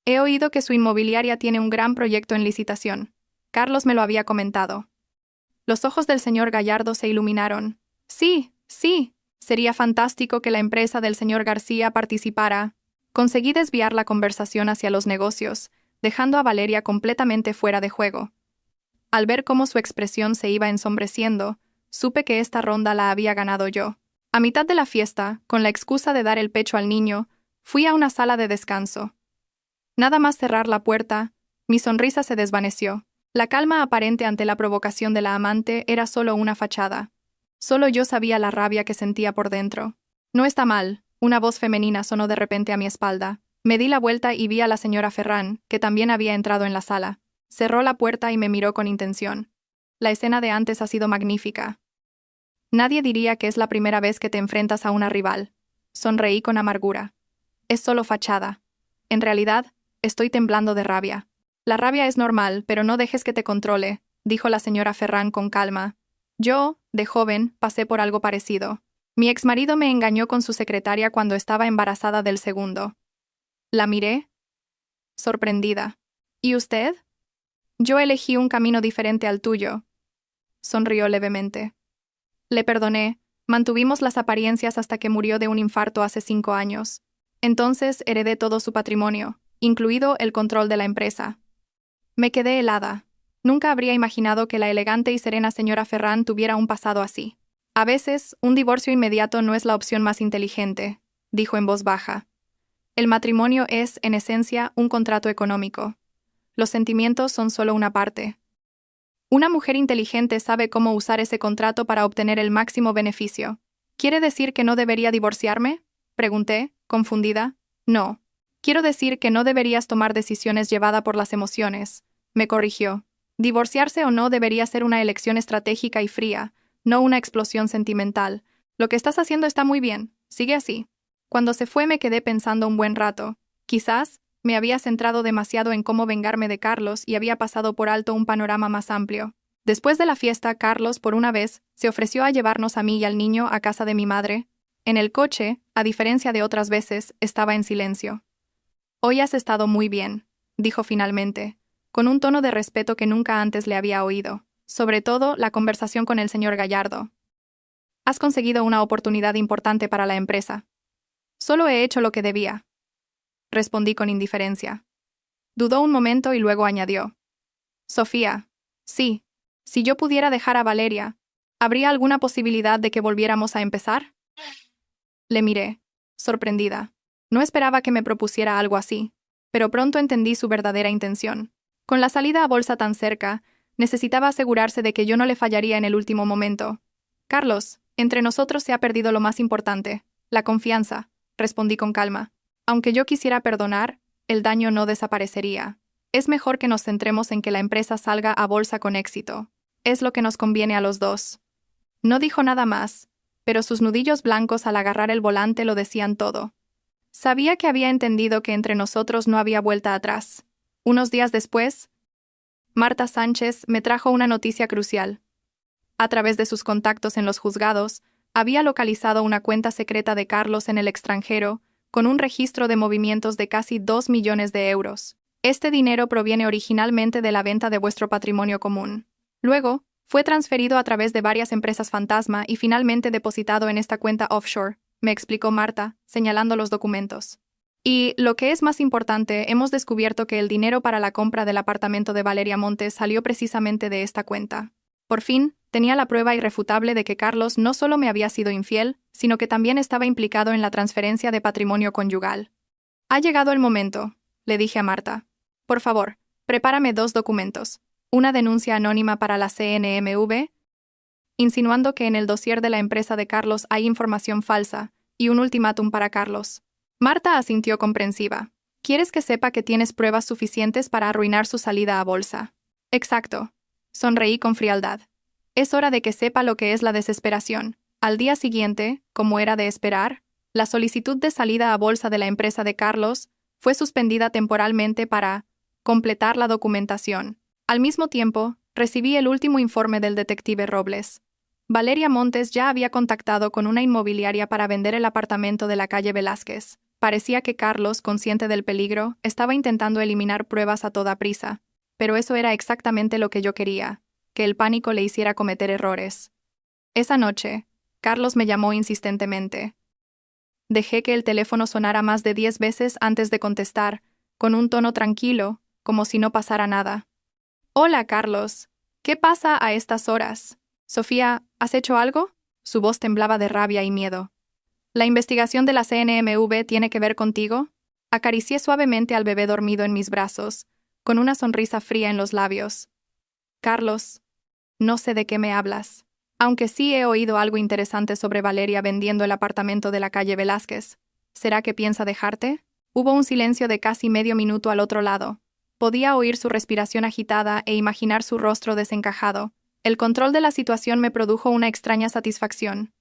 he oído que su inmobiliaria tiene un gran proyecto en licitación. Carlos me lo había comentado. Los ojos del señor Gallardo se iluminaron. Sí, sí, sería fantástico que la empresa del señor García participara. Conseguí desviar la conversación hacia los negocios, dejando a Valeria completamente fuera de juego. Al ver cómo su expresión se iba ensombreciendo, supe que esta ronda la había ganado yo. A mitad de la fiesta, con la excusa de dar el pecho al niño, fui a una sala de descanso. Nada más cerrar la puerta, mi sonrisa se desvaneció. La calma aparente ante la provocación de la amante era solo una fachada. Solo yo sabía la rabia que sentía por dentro. No está mal, una voz femenina sonó de repente a mi espalda. Me di la vuelta y vi a la señora Ferran, que también había entrado en la sala. Cerró la puerta y me miró con intención. La escena de antes ha sido magnífica. Nadie diría que es la primera vez que te enfrentas a una rival. Sonreí con amargura. Es solo fachada. En realidad, estoy temblando de rabia. La rabia es normal, pero no dejes que te controle, dijo la señora Ferran con calma. Yo, de joven, pasé por algo parecido. Mi exmarido me engañó con su secretaria cuando estaba embarazada del segundo. La miré, sorprendida. ¿Y usted? Yo elegí un camino diferente al tuyo. Sonrió levemente. Le perdoné, mantuvimos las apariencias hasta que murió de un infarto hace 5 años. Entonces heredé todo su patrimonio, incluido el control de la empresa. Me quedé helada. Nunca habría imaginado que la elegante y serena señora Ferran tuviera un pasado así. A veces, un divorcio inmediato no es la opción más inteligente, dijo en voz baja. El matrimonio es, en esencia, un contrato económico. Los sentimientos son solo una parte. Una mujer inteligente sabe cómo usar ese contrato para obtener el máximo beneficio. ¿Quiere decir que no debería divorciarme? Pregunté, confundida. No. Quiero decir que no deberías tomar decisiones llevadas por las emociones, me corrigió. Divorciarse o no debería ser una elección estratégica y fría, no una explosión sentimental. Lo que estás haciendo está muy bien, sigue así. Cuando se fue me quedé pensando un buen rato. Quizás me había centrado demasiado en cómo vengarme de Carlos y había pasado por alto un panorama más amplio. Después de la fiesta, Carlos, por una vez, se ofreció a llevarnos a mí y al niño a casa de mi madre. En el coche, a diferencia de otras veces, estaba en silencio. «Hoy has estado muy bien», dijo finalmente, con un tono de respeto que nunca antes le había oído, sobre todo la conversación con el señor Gallardo. «Has conseguido una oportunidad importante para la empresa». «Solo he hecho lo que debía», respondí con indiferencia. Dudó un momento y luego añadió. «Sofía, sí, si yo pudiera dejar a Valeria, ¿habría alguna posibilidad de que volviéramos a empezar?» Le miré, sorprendida. No esperaba que me propusiera algo así, pero pronto entendí su verdadera intención. Con la salida a bolsa tan cerca, necesitaba asegurarse de que yo no le fallaría en el último momento. «Carlos, entre nosotros se ha perdido lo más importante, la confianza», respondí con calma. «Aunque yo quisiera perdonar, el daño no desaparecería. Es mejor que nos centremos en que la empresa salga a bolsa con éxito. Es lo que nos conviene a los dos». No dijo nada más, pero sus nudillos blancos al agarrar el volante lo decían todo. Sabía que había entendido que entre nosotros no había vuelta atrás. Unos días después, Marta Sánchez me trajo una noticia crucial. A través de sus contactos en los juzgados, había localizado una cuenta secreta de Carlos en el extranjero, con un registro de movimientos de casi 2 millones de euros. Este dinero proviene originalmente de la venta de vuestro patrimonio común. Luego, fue transferido a través de varias empresas fantasma y finalmente depositado en esta cuenta offshore, me explicó Marta, señalando los documentos. Y, lo que es más importante, hemos descubierto que el dinero para la compra del apartamento de Valeria Montes salió precisamente de esta cuenta. Por fin, tenía la prueba irrefutable de que Carlos no solo me había sido infiel, sino que también estaba implicado en la transferencia de patrimonio conyugal. «Ha llegado el momento», le dije a Marta. «Por favor, prepárame 2 documentos. Una denuncia anónima para la CNMV, insinuando que en el dossier de la empresa de Carlos hay información falsa, y un ultimátum para Carlos». Marta asintió comprensiva. «¿Quieres que sepa que tienes pruebas suficientes para arruinar su salida a bolsa?» «Exacto». Sonreí con frialdad. «Es hora de que sepa lo que es la desesperación». Al día siguiente, como era de esperar, la solicitud de salida a bolsa de la empresa de Carlos fue suspendida temporalmente para completar la documentación. Al mismo tiempo, recibí el último informe del detective Robles. Valeria Montes ya había contactado con una inmobiliaria para vender el apartamento de la calle Velázquez. Parecía que Carlos, consciente del peligro, estaba intentando eliminar pruebas a toda prisa. Pero eso era exactamente lo que yo quería, que el pánico le hiciera cometer errores. Esa noche, Carlos me llamó insistentemente. Dejé que el teléfono sonara más de 10 veces antes de contestar, con un tono tranquilo, como si no pasara nada. «Hola, Carlos. ¿Qué pasa a estas horas? Sofía, ¿has hecho algo?» Su voz temblaba de rabia y miedo. «¿La investigación de la CNMV tiene que ver contigo?» Acaricié suavemente al bebé dormido en mis brazos, con una sonrisa fría en los labios. «Carlos, no sé de qué me hablas. Aunque sí he oído algo interesante sobre Valeria vendiendo el apartamento de la calle Velázquez. ¿Será que piensa dejarte?» Hubo un silencio de casi medio minuto al otro lado. Podía oír su respiración agitada e imaginar su rostro desencajado. El control de la situación me produjo una extraña satisfacción.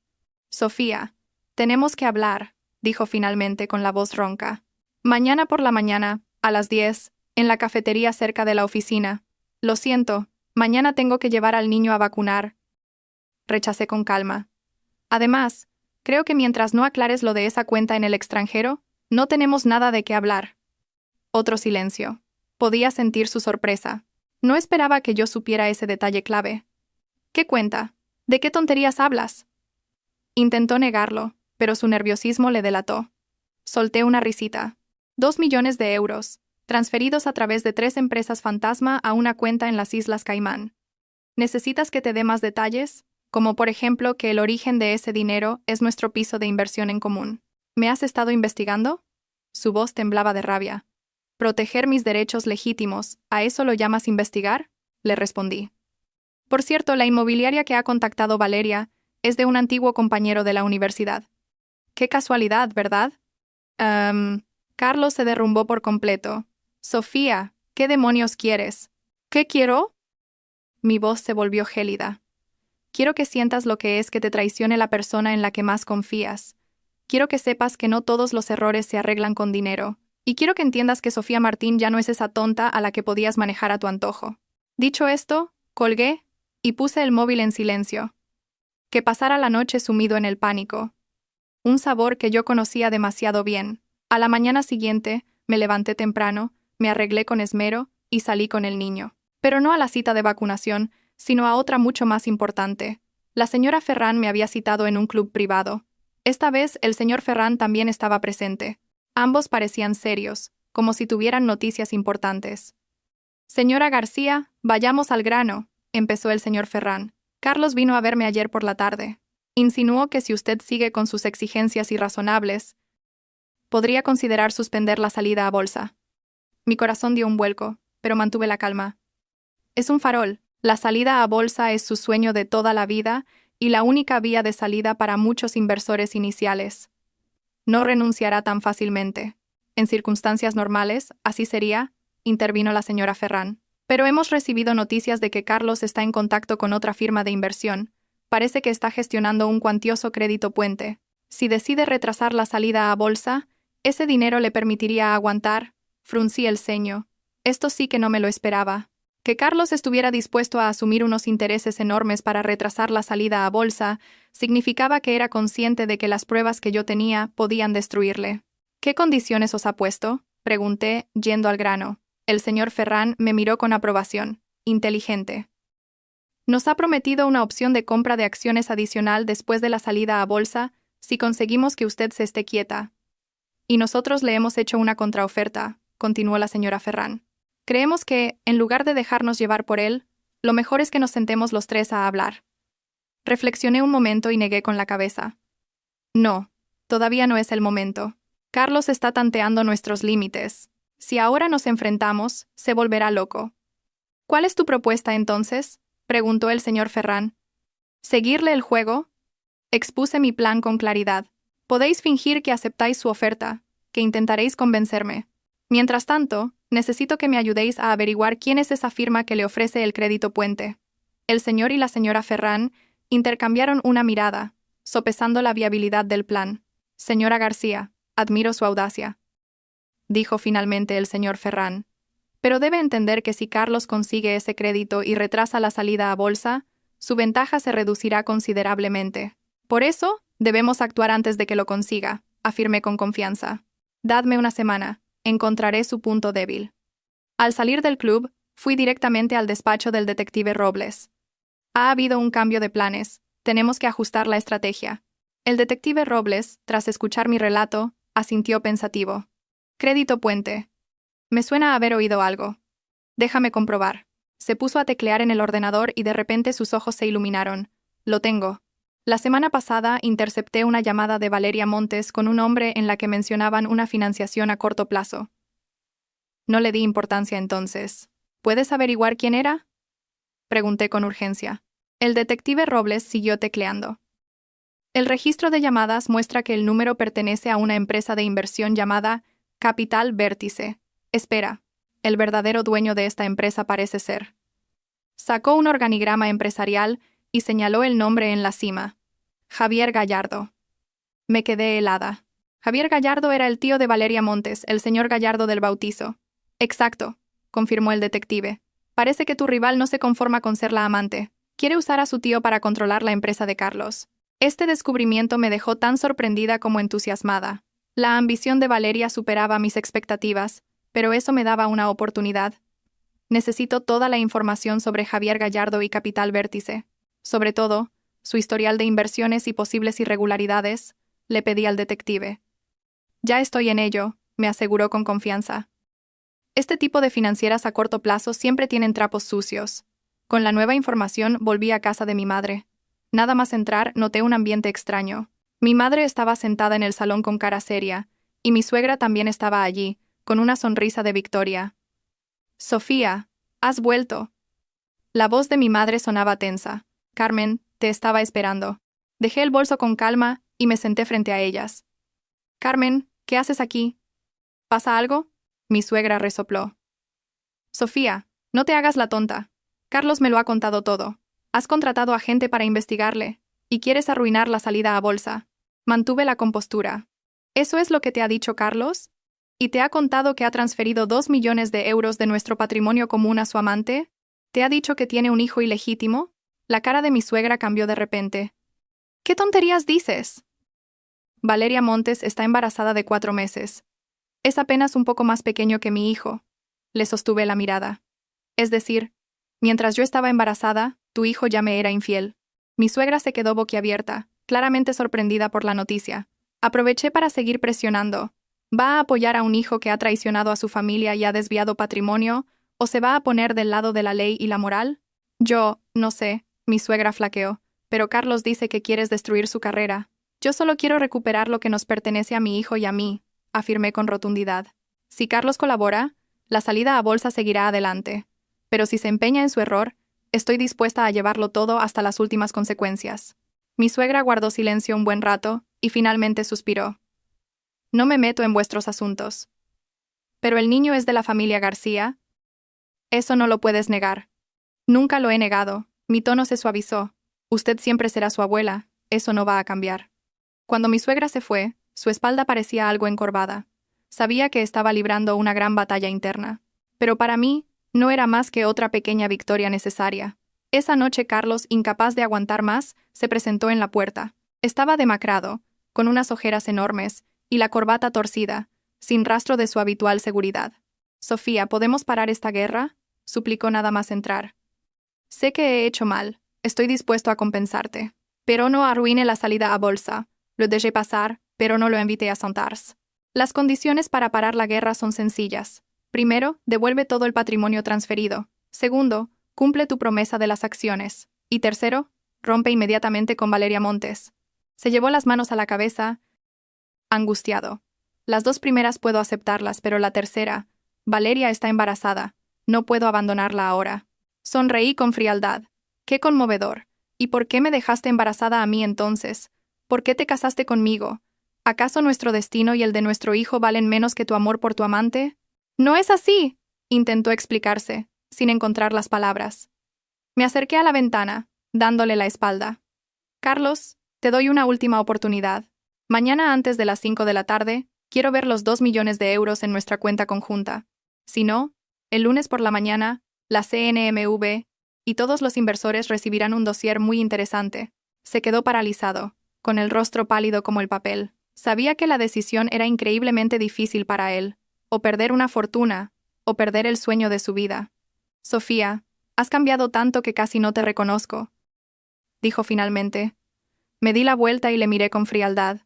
«Sofía, tenemos que hablar», dijo finalmente con la voz ronca. «Mañana por la mañana, a las 10, en la cafetería cerca de la oficina. Lo siento, mañana tengo que llevar al niño a vacunar». Rechacé con calma. «Además, Creo que mientras no aclares lo de esa cuenta en el extranjero, no tenemos nada de qué hablar. Otro silencio. Podía sentir su sorpresa. No esperaba que yo supiera ese detalle clave. ¿Qué cuenta? ¿De qué tonterías hablas? Intentó negarlo, pero su nerviosismo le delató. Solté una risita. 2 millones de euros, transferidos a través de 3 empresas fantasma a una cuenta en las Islas Caimán. ¿Necesitas que te dé más detalles? Como por ejemplo que el origen de ese dinero es nuestro piso de inversión en común. ¿Me has estado investigando? Su voz temblaba de rabia. Proteger mis derechos legítimos, ¿a eso lo llamas investigar? Le respondí. Por cierto, la inmobiliaria que ha contactado Valeria es de un antiguo compañero de la universidad. Qué casualidad, ¿verdad? Carlos se derrumbó por completo. Sofía, ¿qué demonios quieres? ¿Qué quiero? Mi voz se volvió gélida. Quiero que sientas lo que es que te traicione la persona en la que más confías. Quiero que sepas que no todos los errores se arreglan con dinero. Y quiero que entiendas que Sofía Martín ya no es esa tonta a la que podías manejar a tu antojo. Dicho esto, colgué y puse el móvil en silencio. Que pasara la noche sumido en el pánico. Un sabor que yo conocía demasiado bien. A la mañana siguiente, me levanté temprano, me arreglé con esmero y salí con el niño. Pero no a la cita de vacunación, sino a otra mucho más importante. La señora Ferrán me había citado en un club privado. Esta vez el señor Ferrán también estaba presente. Ambos parecían serios, como si tuvieran noticias importantes. Señora García, vayamos al grano, empezó el señor Ferrán. Carlos vino a verme ayer por la tarde. Insinuó que si usted sigue con sus exigencias irrazonables, podría considerar suspender la salida a bolsa. Mi corazón dio un vuelco, pero mantuve la calma. Es un farol. La salida a bolsa es su sueño de toda la vida y la única vía de salida para muchos inversores iniciales. No renunciará tan fácilmente. En circunstancias normales, así sería, intervino la señora Ferrán. Pero hemos recibido noticias de que Carlos está en contacto con otra firma de inversión. Parece que está gestionando un cuantioso crédito puente. Si decide retrasar la salida a bolsa, ese dinero le permitiría aguantar. Fruncí el ceño. Esto sí que no me lo esperaba. Que Carlos estuviera dispuesto a asumir unos intereses enormes para retrasar la salida a bolsa significaba que era consciente de que las pruebas que yo tenía podían destruirle. ¿Qué condiciones os ha puesto?, pregunté, yendo al grano. El señor Ferrán me miró con aprobación. Inteligente. Nos ha prometido una opción de compra de acciones adicional después de la salida a bolsa si conseguimos que usted se esté quieta. Y nosotros le hemos hecho una contraoferta, continuó la señora Ferrán. Creemos que, en lugar de dejarnos llevar por él, lo mejor es que nos sentemos los tres a hablar. Reflexioné un momento y negué con la cabeza. No, todavía no es el momento. Carlos está tanteando nuestros límites. Si ahora nos enfrentamos, se volverá loco. ¿Cuál es tu propuesta entonces?, preguntó el señor Ferrán. ¿Seguirle el juego? Expuse mi plan con claridad. Podéis fingir que aceptáis su oferta, que intentaréis convencerme. Mientras tanto, necesito que me ayudéis a averiguar quién es esa firma que le ofrece el crédito puente. El señor y la señora Ferrán intercambiaron una mirada, sopesando la viabilidad del plan. Señora García, admiro su audacia, dijo finalmente el señor Ferrán. Pero debe entender que si Carlos consigue ese crédito y retrasa la salida a bolsa, su ventaja se reducirá considerablemente. Por eso, debemos actuar antes de que lo consiga, afirmé con confianza. Dadme una semana. Encontraré su punto débil. Al salir del club, fui directamente al despacho del detective Robles. Ha habido un cambio de planes. Tenemos que ajustar la estrategia. El detective Robles, tras escuchar mi relato, asintió pensativo. Crédito puente. Me suena haber oído algo. Déjame comprobar. Se puso a teclear en el ordenador y de repente sus ojos se iluminaron. Lo tengo. La semana pasada intercepté una llamada de Valeria Montes con un hombre en la que mencionaban una financiación a corto plazo. No le di importancia entonces. ¿Puedes averiguar quién era?, pregunté con urgencia. El detective Robles siguió tecleando. El registro de llamadas muestra que el número pertenece a una empresa de inversión llamada Capital Vértice. Espera, el verdadero dueño de esta empresa parece ser. Sacó un organigrama empresarial y señaló el nombre en la cima. Javier Gallardo. Me quedé helada. Javier Gallardo era el tío de Valeria Montes, el señor Gallardo del bautizo. Exacto, confirmó el detective. Parece que tu rival no se conforma con ser la amante. Quiere usar a su tío para controlar la empresa de Carlos. Este descubrimiento me dejó tan sorprendida como entusiasmada. La ambición de Valeria superaba mis expectativas, pero eso me daba una oportunidad. Necesito toda la información sobre Javier Gallardo y Capital Vértice. Sobre todo, su historial de inversiones y posibles irregularidades, le pedí al detective. Ya estoy en ello, me aseguró con confianza. Este tipo de financieras a corto plazo siempre tienen trapos sucios. Con la nueva información volví a casa de mi madre. Nada más entrar noté un ambiente extraño. Mi madre estaba sentada en el salón con cara seria, y mi suegra también estaba allí, con una sonrisa de victoria. Sofía, has vuelto. La voz de mi madre sonaba tensa. Carmen, te estaba esperando. Dejé el bolso con calma y me senté frente a ellas. Carmen, ¿qué haces aquí? ¿Pasa algo? Mi suegra resopló. Sofía, no te hagas la tonta. Carlos me lo ha contado todo. Has contratado a gente para investigarle, y quieres arruinar la salida a bolsa. Mantuve la compostura. ¿Eso es lo que te ha dicho Carlos? ¿Y te ha contado que ha transferido 2 millones de euros de nuestro patrimonio común a su amante? ¿Te ha dicho que tiene un hijo ilegítimo? La cara de mi suegra cambió de repente. ¿Qué tonterías dices? Valeria Montes está embarazada de 4 meses. Es apenas un poco más pequeño que mi hijo. Le sostuve la mirada. Es decir, mientras yo estaba embarazada, tu hijo ya me era infiel. Mi suegra se quedó boquiabierta, claramente sorprendida por la noticia. Aproveché para seguir presionando. ¿Va a apoyar a un hijo que ha traicionado a su familia y ha desviado patrimonio, o se va a poner del lado de la ley y la moral? Yo, no sé, mi suegra flaqueó, pero Carlos dice que quieres destruir su carrera. Yo solo quiero recuperar lo que nos pertenece a mi hijo y a mí, afirmé con rotundidad. Si Carlos colabora, la salida a bolsa seguirá adelante. Pero si se empeña en su error, estoy dispuesta a llevarlo todo hasta las últimas consecuencias. Mi suegra guardó silencio un buen rato y finalmente suspiró. No me meto en vuestros asuntos. Pero el niño es de la familia García. Eso no lo puedes negar. Nunca lo he negado. Mi tono se suavizó. Usted siempre será su abuela. Eso no va a cambiar. Cuando mi suegra se fue, su espalda parecía algo encorvada. Sabía que estaba librando una gran batalla interna. Pero para mí, no era más que otra pequeña victoria necesaria. Esa noche Carlos, incapaz de aguantar más, se presentó en la puerta. Estaba demacrado, con unas ojeras enormes, y la corbata torcida, sin rastro de su habitual seguridad. Sofía, ¿podemos parar esta guerra?, suplicó nada más entrar. Sé que he hecho mal, estoy dispuesto a compensarte. Pero no arruine la salida a bolsa. Lo dejé pasar, pero no lo invité a sentarse. Las condiciones para parar la guerra son sencillas. Primero, devuelve todo el patrimonio transferido. Segundo, cumple tu promesa de las acciones. Y tercero, rompe inmediatamente con Valeria Montes. Se llevó las manos a la cabeza, angustiado. Las 2 primeras puedo aceptarlas, pero la tercera, Valeria está embarazada. No puedo abandonarla ahora. Sonreí con frialdad. ¡Qué conmovedor! ¿Y por qué me dejaste embarazada a mí entonces? ¿Por qué te casaste conmigo? ¿Acaso nuestro destino y el de nuestro hijo valen menos que tu amor por tu amante? No es así, intentó explicarse, sin encontrar las palabras. Me acerqué a la ventana, dándole la espalda. Carlos, te doy una última oportunidad. Mañana antes de las 5 de la tarde, quiero ver los 2 millones de euros en nuestra cuenta conjunta. Si no, el lunes por la mañana, la CNMV y todos los inversores recibirán un dossier muy interesante. Se quedó paralizado, con el rostro pálido como el papel. Sabía que la decisión era increíblemente difícil para él. O perder una fortuna, o perder el sueño de su vida. Sofía, has cambiado tanto que casi no te reconozco, dijo finalmente. Me di la vuelta y le miré con frialdad.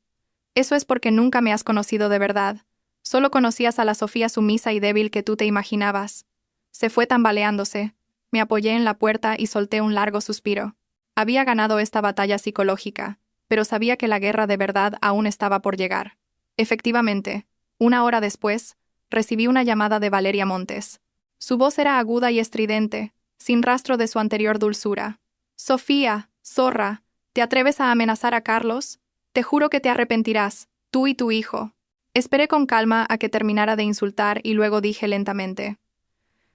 Eso es porque nunca me has conocido de verdad. Solo conocías a la Sofía sumisa y débil que tú te imaginabas. Se fue tambaleándose. Me apoyé en la puerta y solté un largo suspiro. Había ganado esta batalla psicológica, pero sabía que la guerra de verdad aún estaba por llegar. Efectivamente, 1 hora después, recibí una llamada de Valeria Montes. Su voz era aguda y estridente, sin rastro de su anterior dulzura. Sofía, zorra, ¿te atreves a amenazar a Carlos? Te juro que te arrepentirás, tú y tu hijo. Esperé con calma a que terminara de insultar y luego dije lentamente.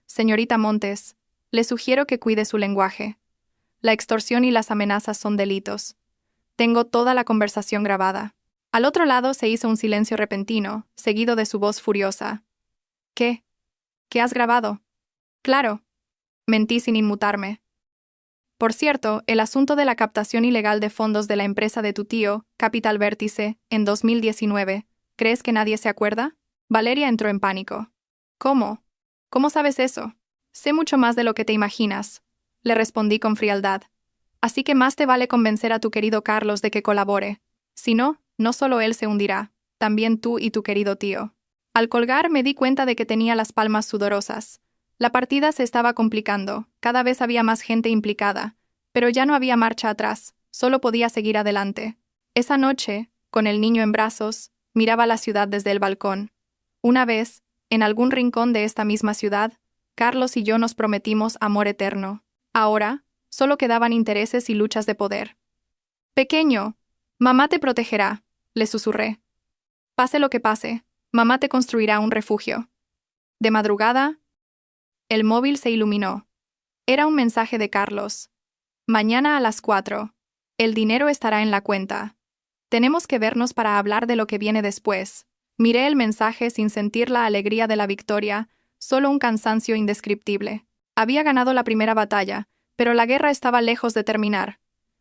Señorita Montes, le sugiero que cuide su lenguaje. La extorsión y las amenazas son delitos. Tengo toda la conversación grabada. Al otro lado se hizo un silencio repentino, seguido de su voz furiosa. ¿Qué? ¿Qué has grabado? Claro. Mentí sin inmutarme. Por cierto, el asunto de la captación ilegal de fondos de la empresa de tu tío, Capital Vértice, en 2019, ¿crees que nadie se acuerda? Valeria entró en pánico. ¿Cómo? ¿Cómo sabes eso? Sé mucho más de lo que te imaginas, le respondí con frialdad. Así que más te vale convencer a tu querido Carlos de que colabore. Si no, no solo él se hundirá, también tú y tu querido tío. Al colgar me di cuenta de que tenía las palmas sudorosas. La partida se estaba complicando, cada vez había más gente implicada, pero ya no había marcha atrás, solo podía seguir adelante. Esa noche, con el niño en brazos, miraba la ciudad desde el balcón. Una vez, en algún rincón de esta misma ciudad, Carlos y yo nos prometimos amor eterno. Ahora, solo quedaban intereses y luchas de poder. Pequeño, mamá te protegerá, le susurré. Pase lo que pase, mamá te construirá un refugio. De madrugada, el móvil se iluminó. Era un mensaje de Carlos. Mañana a las 4. El dinero estará en la cuenta. Tenemos que vernos para hablar de lo que viene después. Miré el mensaje sin sentir la alegría de la victoria, solo un cansancio indescriptible. Había ganado la primera batalla, pero la guerra estaba lejos de terminar.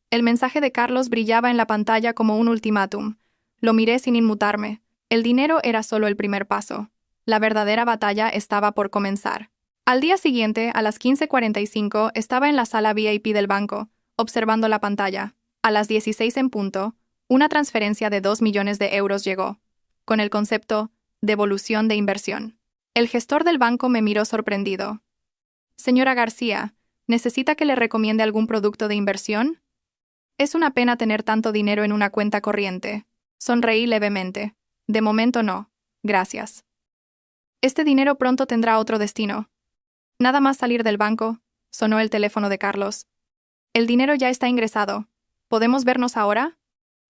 El mensaje de Carlos brillaba en la pantalla como un ultimátum. Lo miré sin inmutarme. El dinero era solo el primer paso. La verdadera batalla estaba por comenzar. Al día siguiente, a las 15:45, estaba en la sala VIP del banco, observando la pantalla. A las 16 en punto, una transferencia de 2 millones de euros llegó, con el concepto devolución de inversión. El gestor del banco me miró sorprendido. Señora García, ¿necesita que le recomiende algún producto de inversión? Es una pena tener tanto dinero en una cuenta corriente. Sonreí levemente. De momento no. Gracias. Este dinero pronto tendrá otro destino. Nada más salir del banco, sonó el teléfono de Carlos. El dinero ya está ingresado. ¿Podemos vernos ahora?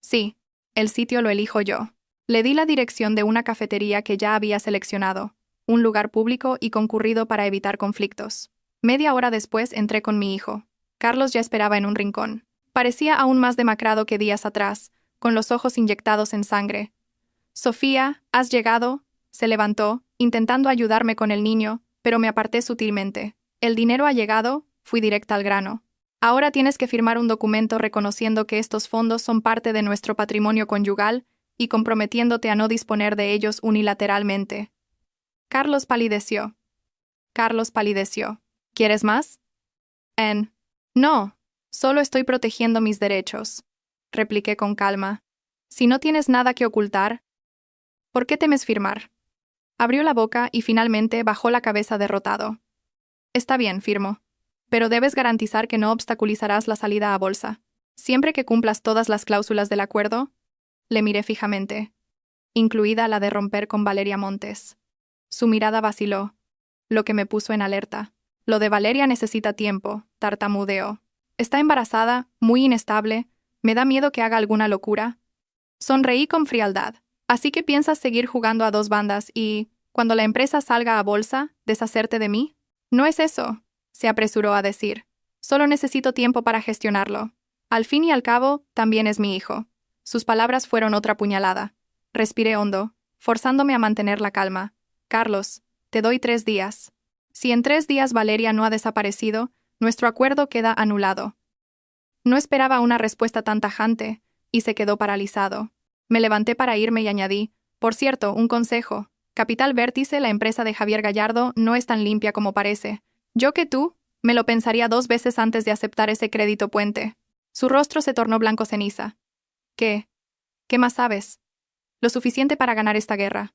Sí. El sitio lo elijo yo. Le di la dirección de una cafetería que ya había seleccionado, un lugar público y concurrido para evitar conflictos. Media hora después entré con mi hijo. Carlos ya esperaba en un rincón. Parecía aún más demacrado que días atrás, con los ojos inyectados en sangre. Sofía, ¿has llegado? Se levantó, intentando ayudarme con el niño, pero me aparté sutilmente. El dinero ha llegado, fui directa al grano. Ahora tienes que firmar un documento reconociendo que estos fondos son parte de nuestro patrimonio conyugal y comprometiéndote a no disponer de ellos unilateralmente. Carlos palideció. ¿Quieres más? No, solo estoy protegiendo mis derechos, repliqué con calma. Si no tienes nada que ocultar, ¿por qué temes firmar? Abrió la boca y finalmente bajó la cabeza derrotado. Está bien, firmo. Pero debes garantizar que no obstaculizarás la salida a bolsa. Siempre que cumplas todas las cláusulas del acuerdo, le miré fijamente, incluida la de romper con Valeria Montes. Su mirada vaciló, lo que me puso en alerta. Lo de Valeria necesita tiempo, tartamudeó. Está embarazada, muy inestable, me da miedo que haga alguna locura. Sonreí con frialdad. Así que piensas seguir jugando a dos bandas y, cuando la empresa salga a bolsa, deshacerte de mí? No es eso, se apresuró a decir. Solo necesito tiempo para gestionarlo. Al fin y al cabo, también es mi hijo. Sus palabras fueron otra puñalada. Respiré hondo, forzándome a mantener la calma. Carlos, te doy 3 días. Si en 3 días Valeria no ha desaparecido, nuestro acuerdo queda anulado. No esperaba una respuesta tan tajante, y se quedó paralizado. Me levanté para irme y añadí, por cierto, un consejo. Capital Vértice, la empresa de Javier Gallardo, no es tan limpia como parece. Yo que tú, me lo pensaría 2 veces antes de aceptar ese crédito puente. Su rostro se tornó blanco ceniza. ¿Qué? ¿Qué más sabes? Lo suficiente para ganar esta guerra.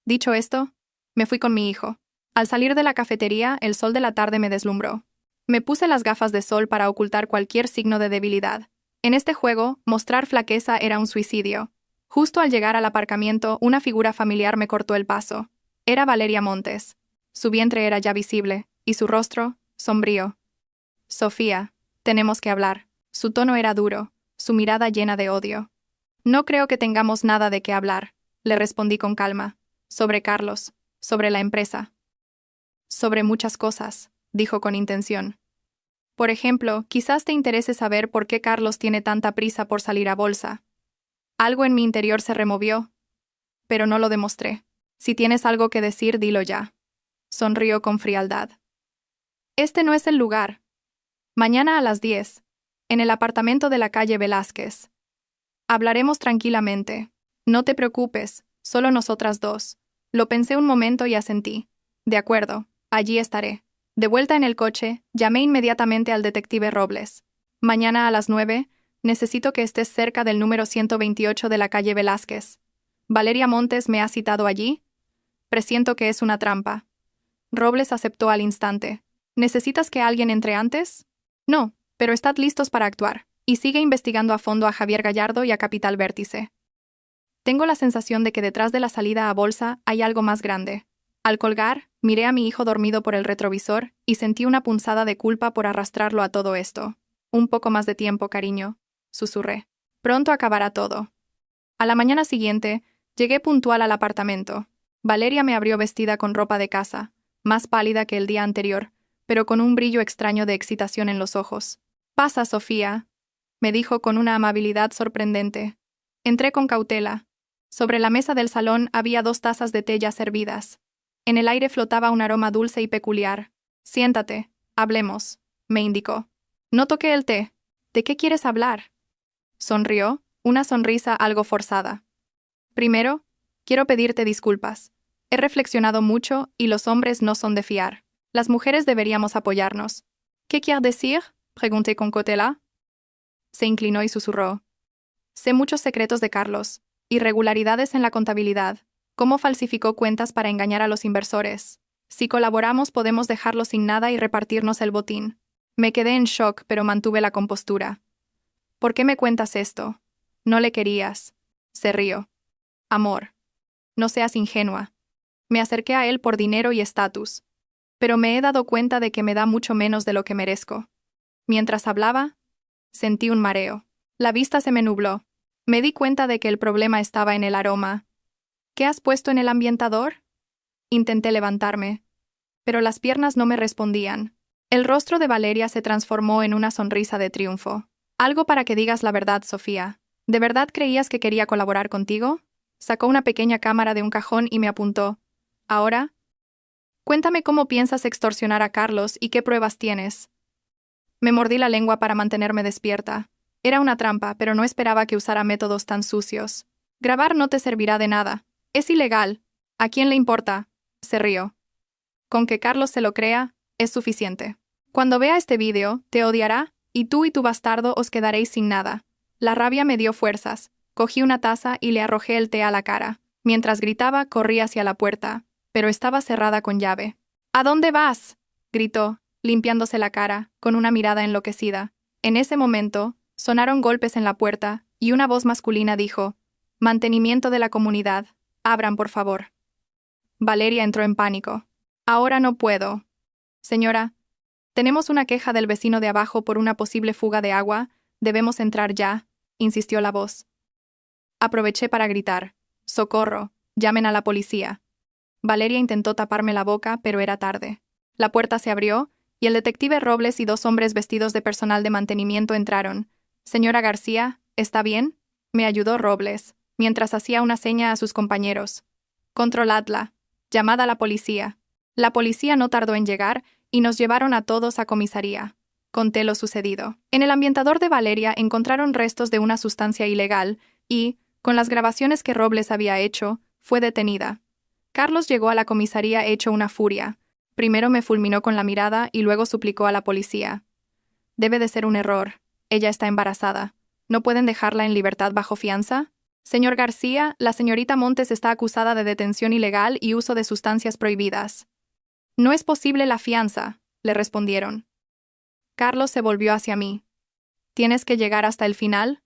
Dicho esto, me fui con mi hijo. Al salir de la cafetería, el sol de la tarde me deslumbró. Me puse las gafas de sol para ocultar cualquier signo de debilidad. En este juego, mostrar flaqueza era un suicidio. Justo al llegar al aparcamiento, una figura familiar me cortó el paso. Era Valeria Montes. Su vientre era ya visible, y su rostro, sombrío. Sofía, tenemos que hablar. Su tono era duro, su mirada llena de odio. No creo que tengamos nada de qué hablar, le respondí con calma. Sobre Carlos, sobre la empresa. Sobre muchas cosas, dijo con intención. Por ejemplo, quizás te interese saber por qué Carlos tiene tanta prisa por salir a bolsa. Algo en mi interior se removió, pero no lo demostré. Si tienes algo que decir, dilo ya. Sonrió con frialdad. Este no es el lugar. Mañana a las 10. En el apartamento de la calle Velázquez. Hablaremos tranquilamente. No te preocupes, solo nosotras dos. Lo pensé un momento y asentí. De acuerdo, allí estaré. De vuelta en el coche, llamé inmediatamente al detective Robles. Mañana a las 9, necesito que estés cerca del número 128 de la calle Velázquez. ¿Valeria Montes me ha citado allí? Presiento que es una trampa. Robles aceptó al instante. ¿Necesitas que alguien entre antes? No, pero estad listos para actuar. Y sigue investigando a fondo a Javier Gallardo y a Capital Vértice. Tengo la sensación de que detrás de la salida a Bolsa hay algo más grande. Al colgar, miré a mi hijo dormido por el retrovisor y sentí una punzada de culpa por arrastrarlo a todo esto. Un poco más de tiempo, cariño, susurré. Pronto acabará todo. A la mañana siguiente, llegué puntual al apartamento. Valeria me abrió vestida con ropa de casa, más pálida que el día anterior, pero con un brillo extraño de excitación en los ojos. «Pasa, Sofía», me dijo con una amabilidad sorprendente. Entré con cautela. Sobre la mesa del salón había 2 tazas de té ya servidas. En el aire flotaba un aroma dulce y peculiar. «Siéntate, hablemos», me indicó. No toqué el té. «¿De qué quieres hablar?». Sonrió, una sonrisa algo forzada. «Primero, quiero pedirte disculpas. He reflexionado mucho y los hombres no son de fiar. Las mujeres deberíamos apoyarnos». «¿Qué quieres decir?», pregunté con cautela. Se inclinó y susurró. «Sé muchos secretos de Carlos. Irregularidades en la contabilidad. Cómo falsificó cuentas para engañar a los inversores. Si colaboramos podemos dejarlo sin nada y repartirnos el botín». Me quedé en shock, pero mantuve la compostura. «¿Por qué me cuentas esto? No le querías». Se rió. «Amor. No seas ingenua. Me acerqué a él por dinero y estatus. Pero me he dado cuenta de que me da mucho menos de lo que merezco». Mientras hablaba, sentí un mareo. La vista se me nubló. Me di cuenta de que el problema estaba en el aroma. «¿Qué has puesto en el ambientador?». Intenté levantarme, pero las piernas no me respondían. El rostro de Valeria se transformó en una sonrisa de triunfo. «Algo para que digas la verdad, Sofía. ¿De verdad creías que quería colaborar contigo?». Sacó una pequeña cámara de un cajón y me apuntó. «¿Ahora? Cuéntame cómo piensas extorsionar a Carlos y qué pruebas tienes». Me mordí la lengua para mantenerme despierta. Era una trampa, pero no esperaba que usara métodos tan sucios. «Grabar no te servirá de nada. Es ilegal. ¿A quién le importa?». Se rió. «Con que Carlos se lo crea, es suficiente. Cuando vea este vídeo, te odiará, y tú y tu bastardo os quedaréis sin nada». La rabia me dio fuerzas. Cogí una taza y le arrojé el té a la cara. Mientras gritaba, corrí hacia la puerta, pero estaba cerrada con llave. «¿A dónde vas?», gritó, limpiándose la cara, con una mirada enloquecida. En ese momento, sonaron golpes en la puerta, y una voz masculina dijo: «Mantenimiento de la comunidad. Abran, por favor». Valeria entró en pánico. «Ahora no puedo». «Señora, tenemos una queja del vecino de abajo por una posible fuga de agua. Debemos entrar ya», insistió la voz. Aproveché para gritar: «¡Socorro! Llamen a la policía». Valeria intentó taparme la boca, pero era tarde. La puerta se abrió, y el detective Robles y 2 hombres vestidos de personal de mantenimiento entraron. «Señora García, ¿está bien?», me ayudó Robles, mientras hacía una seña a sus compañeros. «Controladla. Llamad a la policía». La policía no tardó en llegar, y nos llevaron a todos a comisaría. Conté lo sucedido. En el ambientador de Valeria encontraron restos de una sustancia ilegal y, con las grabaciones que Robles había hecho, fue detenida. Carlos llegó a la comisaría hecho una furia. Primero me fulminó con la mirada y luego suplicó a la policía. «Debe de ser un error. Ella está embarazada. ¿No pueden dejarla en libertad bajo fianza?». «Señor García, la señorita Montes está acusada de detención ilegal y uso de sustancias prohibidas». «No es posible la fianza», le respondieron. Carlos se volvió hacia mí. «¿Tienes que llegar hasta el final?».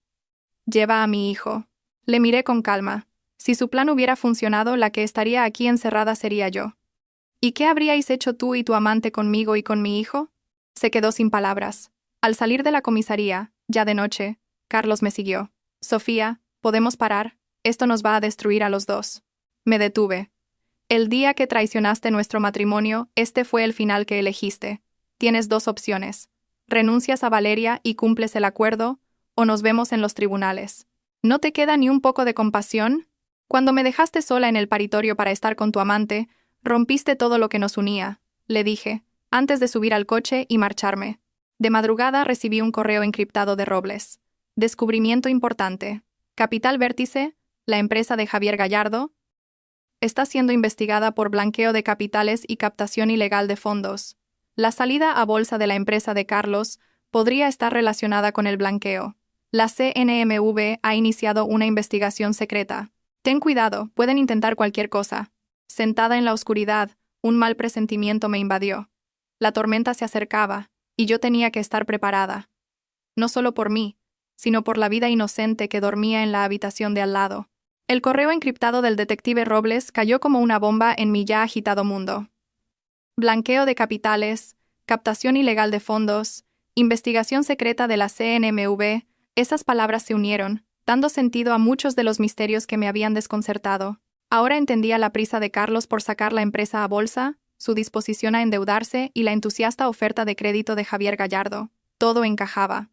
«Lleva a mi hijo». Le miré con calma. Si su plan hubiera funcionado, la que estaría aquí encerrada sería yo. «¿Y qué habríais hecho tú y tu amante conmigo y con mi hijo?». Se quedó sin palabras. Al salir de la comisaría, ya de noche, Carlos me siguió. «Sofía, ¿podemos parar? Esto nos va a destruir a los dos». Me detuve. «El día que traicionaste nuestro matrimonio, este fue el final que elegiste. Tienes 2 opciones. Renuncias a Valeria y cumples el acuerdo, o nos vemos en los tribunales. ¿No te queda ni un poco de compasión? Cuando me dejaste sola en el paritorio para estar con tu amante, rompiste todo lo que nos unía», le dije, antes de subir al coche y marcharme. De madrugada recibí un correo encriptado de Robles. Descubrimiento importante. Capital Vértice, la empresa de Javier Gallardo, está siendo investigada por blanqueo de capitales y captación ilegal de fondos. La salida a bolsa de la empresa de Carlos podría estar relacionada con el blanqueo. La CNMV ha iniciado una investigación secreta. Ten cuidado, pueden intentar cualquier cosa. Sentada en la oscuridad, un mal presentimiento me invadió. La tormenta se acercaba, y yo tenía que estar preparada. No solo por mí, sino por la vida inocente que dormía en la habitación de al lado. El correo encriptado del detective Robles cayó como una bomba en mi ya agitado mundo. Blanqueo de capitales, captación ilegal de fondos, investigación secreta de la CNMV, esas palabras se unieron, dando sentido a muchos de los misterios que me habían desconcertado. Ahora entendía la prisa de Carlos por sacar la empresa a bolsa, su disposición a endeudarse y la entusiasta oferta de crédito de Javier Gallardo. Todo encajaba.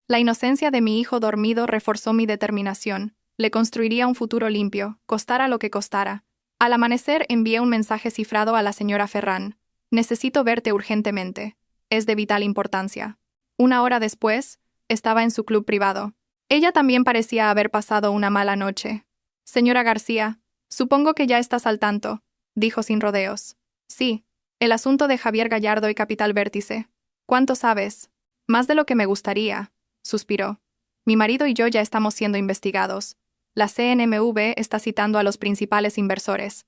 La inocencia de mi hijo dormido reforzó mi determinación. Le construiría un futuro limpio, costara lo que costara. Al amanecer envié un mensaje cifrado a la señora Ferrán. Necesito verte urgentemente. Es de vital importancia. Una hora después, estaba en su club privado. Ella también parecía haber pasado una mala noche. Señora García, supongo que ya estás al tanto, dijo sin rodeos. Sí, el asunto de Javier Gallardo y Capital Vértice. ¿Cuánto sabes? Más de lo que me gustaría, suspiró. Mi marido y yo ya estamos siendo investigados. La CNMV está citando a los principales inversores.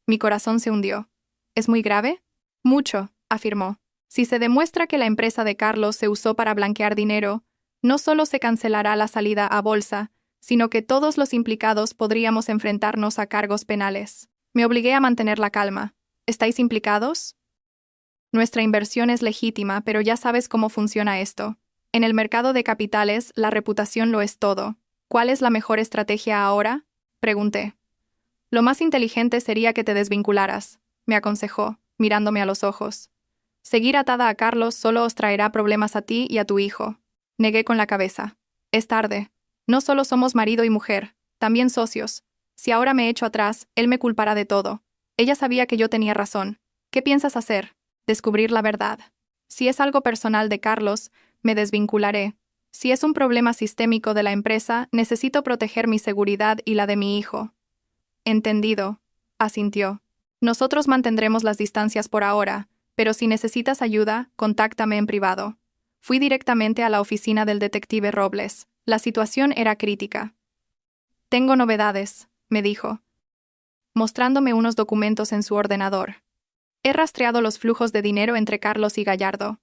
Mi corazón se hundió. ¿Es muy grave? Mucho, afirmó. Si se demuestra que la empresa de Carlos se usó para blanquear dinero, no solo se cancelará la salida a bolsa, sino que todos los implicados podríamos enfrentarnos a cargos penales. Me obligué a mantener la calma. ¿Estáis implicados? Nuestra inversión es legítima, pero ya sabes cómo funciona esto. En el mercado de capitales, la reputación lo es todo. ¿Cuál es la mejor estrategia ahora? Pregunté. Lo más inteligente sería que te desvincularas, me aconsejó, mirándome a los ojos. Seguir atada a Carlos solo os traerá problemas a ti y a tu hijo. Negué con la cabeza. Es tarde. No solo somos marido y mujer, también socios. Si ahora me echo atrás, él me culpará de todo. Ella sabía que yo tenía razón. ¿Qué piensas hacer? Descubrir la verdad. Si es algo personal de Carlos, me desvincularé. Si es un problema sistémico de la empresa, necesito proteger mi seguridad y la de mi hijo. Entendido, asintió. Nosotros mantendremos las distancias por ahora, pero si necesitas ayuda, contáctame en privado. Fui directamente a la oficina del detective Robles. La situación era crítica. Tengo novedades, me dijo, mostrándome unos documentos en su ordenador. He rastreado los flujos de dinero entre Carlos y Gallardo.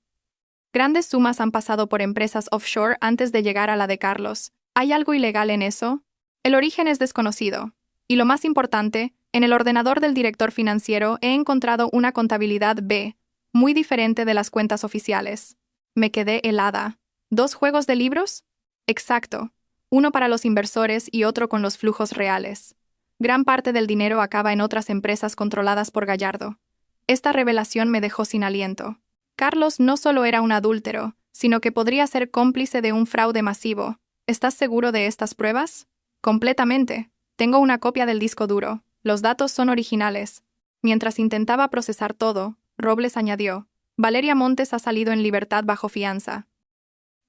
Grandes sumas han pasado por empresas offshore antes de llegar a la de Carlos. ¿Hay algo ilegal en eso? El origen es desconocido. Y lo más importante, en el ordenador del director financiero he encontrado una contabilidad B, muy diferente de las cuentas oficiales. Me quedé helada. ¿2 juegos de libros? Exacto. Uno para los inversores y otro con los flujos reales. Gran parte del dinero acaba en otras empresas controladas por Gallardo. Esta revelación me dejó sin aliento. Carlos no solo era un adúltero, sino que podría ser cómplice de un fraude masivo. ¿Estás seguro de estas pruebas? Completamente. Tengo una copia del disco duro. Los datos son originales. Mientras intentaba procesar todo, Robles añadió: Valeria Montes ha salido en libertad bajo fianza.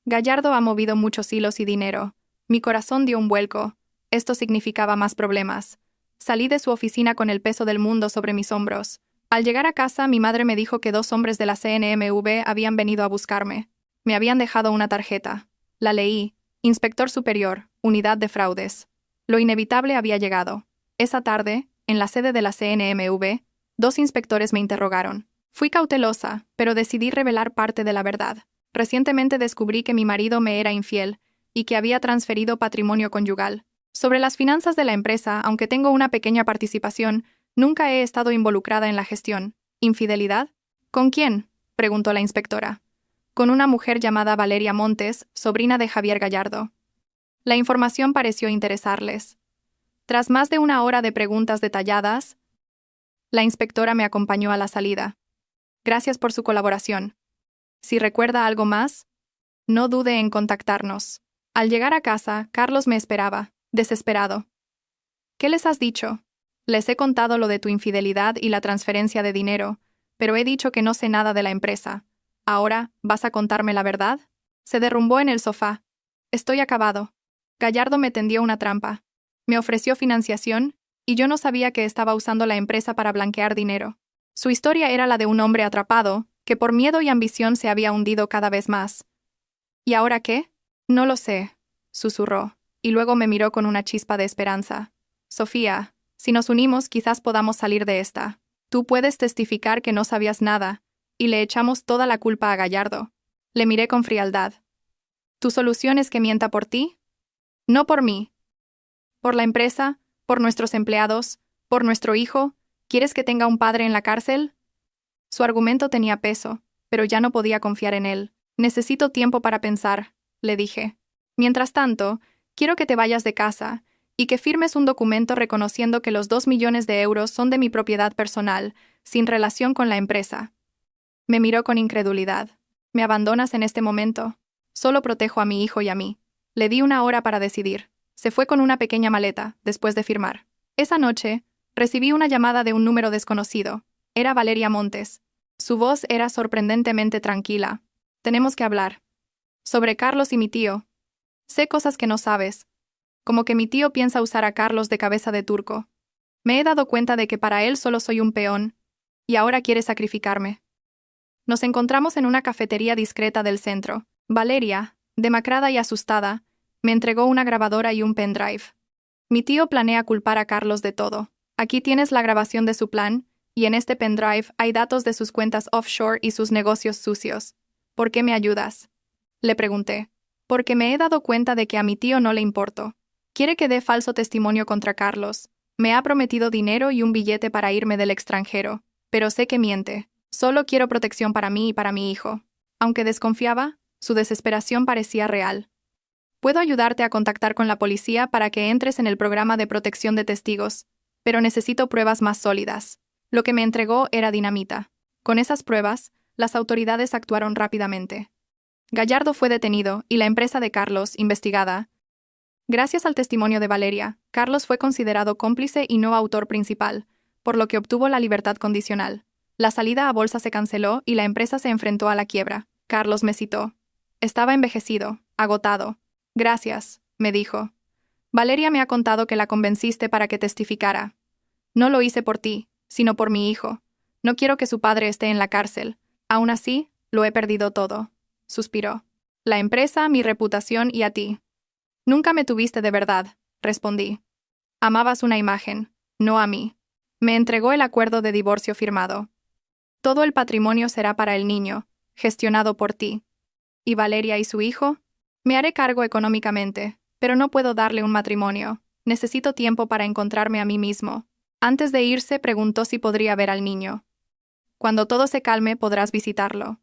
Gallardo ha movido muchos hilos y dinero. Mi corazón dio un vuelco. Esto significaba más problemas. Salí de su oficina con el peso del mundo sobre mis hombros. Al llegar a casa, mi madre me dijo que 2 hombres de la CNMV habían venido a buscarme. Me habían dejado una tarjeta. La leí. Inspector Superior, Unidad de Fraudes. Lo inevitable había llegado. Esa tarde, en la sede de la CNMV, 2 inspectores me interrogaron. Fui cautelosa, pero decidí revelar parte de la verdad. Recientemente descubrí que mi marido me era infiel y que había transferido patrimonio conyugal. Sobre las finanzas de la empresa, aunque tengo una pequeña participación, nunca he estado involucrada en la gestión. ¿Infidelidad? ¿Con quién?, preguntó la inspectora. Con una mujer llamada Valeria Montes, sobrina de Javier Gallardo. La información pareció interesarles. Tras más de 1 hora de preguntas detalladas, la inspectora me acompañó a la salida. Gracias por su colaboración. Si recuerda algo más, no dude en contactarnos. Al llegar a casa, Carlos me esperaba, desesperado. ¿Qué les has dicho? Les he contado lo de tu infidelidad y la transferencia de dinero, pero he dicho que no sé nada de la empresa. Ahora, ¿vas a contarme la verdad? Se derrumbó en el sofá. Estoy acabado. Gallardo me tendió una trampa. Me ofreció financiación, y yo no sabía que estaba usando la empresa para blanquear dinero. Su historia era la de un hombre atrapado, que por miedo y ambición se había hundido cada vez más. ¿Y ahora qué? No lo sé, susurró, y luego me miró con una chispa de esperanza. Sofía, si nos unimos quizás podamos salir de esta. Tú puedes testificar que no sabías nada, y le echamos toda la culpa a Gallardo. Le miré con frialdad. ¿Tu solución es que mienta por ti? No por mí. ¿Por la empresa? ¿Por nuestros empleados? ¿Por nuestro hijo? ¿Quieres que tenga un padre en la cárcel? Su argumento tenía peso, pero ya no podía confiar en él. Necesito tiempo para pensar, le dije. Mientras tanto, quiero que te vayas de casa y que firmes un documento reconociendo que los 2 millones de euros son de mi propiedad personal, sin relación con la empresa. Me miró con incredulidad. ¿Me abandonas en este momento? Solo protejo a mi hijo y a mí. Le di una hora para decidir. Se fue con una pequeña maleta, después de firmar. Esa noche, recibí una llamada de un número desconocido. Era Valeria Montes. Su voz era sorprendentemente tranquila. Tenemos que hablar. Sobre Carlos y mi tío. Sé cosas que no sabes. Como que mi tío piensa usar a Carlos de cabeza de turco. Me he dado cuenta de que para él solo soy un peón. Y ahora quiere sacrificarme. Nos encontramos en una cafetería discreta del centro. Valeria, demacrada y asustada, me entregó una grabadora y un pendrive. Mi tío planea culpar a Carlos de todo. Aquí tienes la grabación de su plan, y en este pendrive hay datos de sus cuentas offshore y sus negocios sucios. ¿Por qué me ayudas? Le pregunté. Porque me he dado cuenta de que a mi tío no le importo. Quiere que dé falso testimonio contra Carlos. Me ha prometido dinero y un billete para irme del extranjero, pero sé que miente. Solo quiero protección para mí y para mi hijo. Aunque desconfiaba, su desesperación parecía real. Puedo ayudarte a contactar con la policía para que entres en el programa de protección de testigos, pero necesito pruebas más sólidas. Lo que me entregó era dinamita. Con esas pruebas, las autoridades actuaron rápidamente. Gallardo fue detenido y la empresa de Carlos investigada. Gracias al testimonio de Valeria, Carlos fue considerado cómplice y no autor principal, por lo que obtuvo la libertad condicional. La salida a bolsa se canceló y la empresa se enfrentó a la quiebra. Carlos me citó. Estaba envejecido, agotado. Gracias, me dijo. Valeria me ha contado que la convenciste para que testificara. No lo hice por ti, sino por mi hijo. No quiero que su padre esté en la cárcel. Aún así, lo he perdido todo. Suspiró. La empresa, mi reputación y a ti. Nunca me tuviste de verdad, respondí. Amabas una imagen, no a mí. Me entregó el acuerdo de divorcio firmado. Todo el patrimonio será para el niño, gestionado por ti. ¿Y Valeria y su hijo? Me haré cargo económicamente, pero no puedo darle un matrimonio. Necesito tiempo para encontrarme a mí mismo. Antes de irse, preguntó si podría ver al niño. Cuando todo se calme, podrás visitarlo.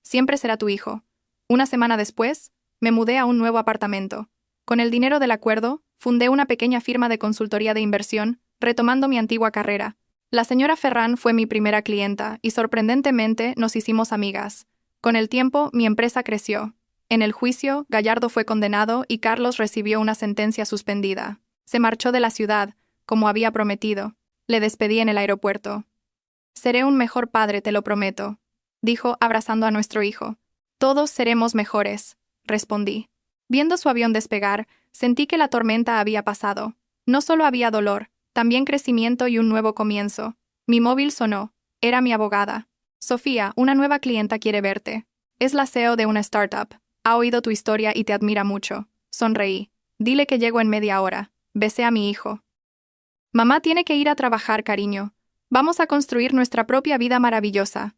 Siempre será tu hijo. Una semana después, me mudé a un nuevo apartamento. Con el dinero del acuerdo, fundé una pequeña firma de consultoría de inversión, retomando mi antigua carrera. La señora Ferran fue mi primera clienta y sorprendentemente nos hicimos amigas. Con el tiempo, mi empresa creció. En el juicio, Gallardo fue condenado y Carlos recibió una sentencia suspendida. Se marchó de la ciudad, como había prometido. Le despedí en el aeropuerto. Seré un mejor padre, te lo prometo, dijo abrazando a nuestro hijo. Todos seremos mejores, respondí. Viendo su avión despegar, sentí que la tormenta había pasado. No solo había dolor, también crecimiento y un nuevo comienzo. Mi móvil sonó. Era mi abogada. Sofía, una nueva clienta quiere verte. Es la CEO de una startup. Ha oído tu historia y te admira mucho. Sonreí. Dile que llego en media hora. Besé a mi hijo. Mamá tiene que ir a trabajar, cariño. Vamos a construir nuestra propia vida maravillosa.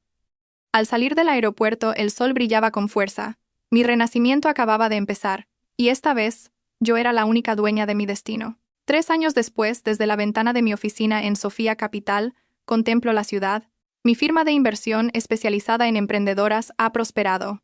Al salir del aeropuerto, el sol brillaba con fuerza. Mi renacimiento acababa de empezar, y esta vez, yo era la única dueña de mi destino. 3 años después, desde la ventana de mi oficina en Sofía Capital, contemplo la ciudad. Mi firma de inversión especializada en emprendedoras ha prosperado.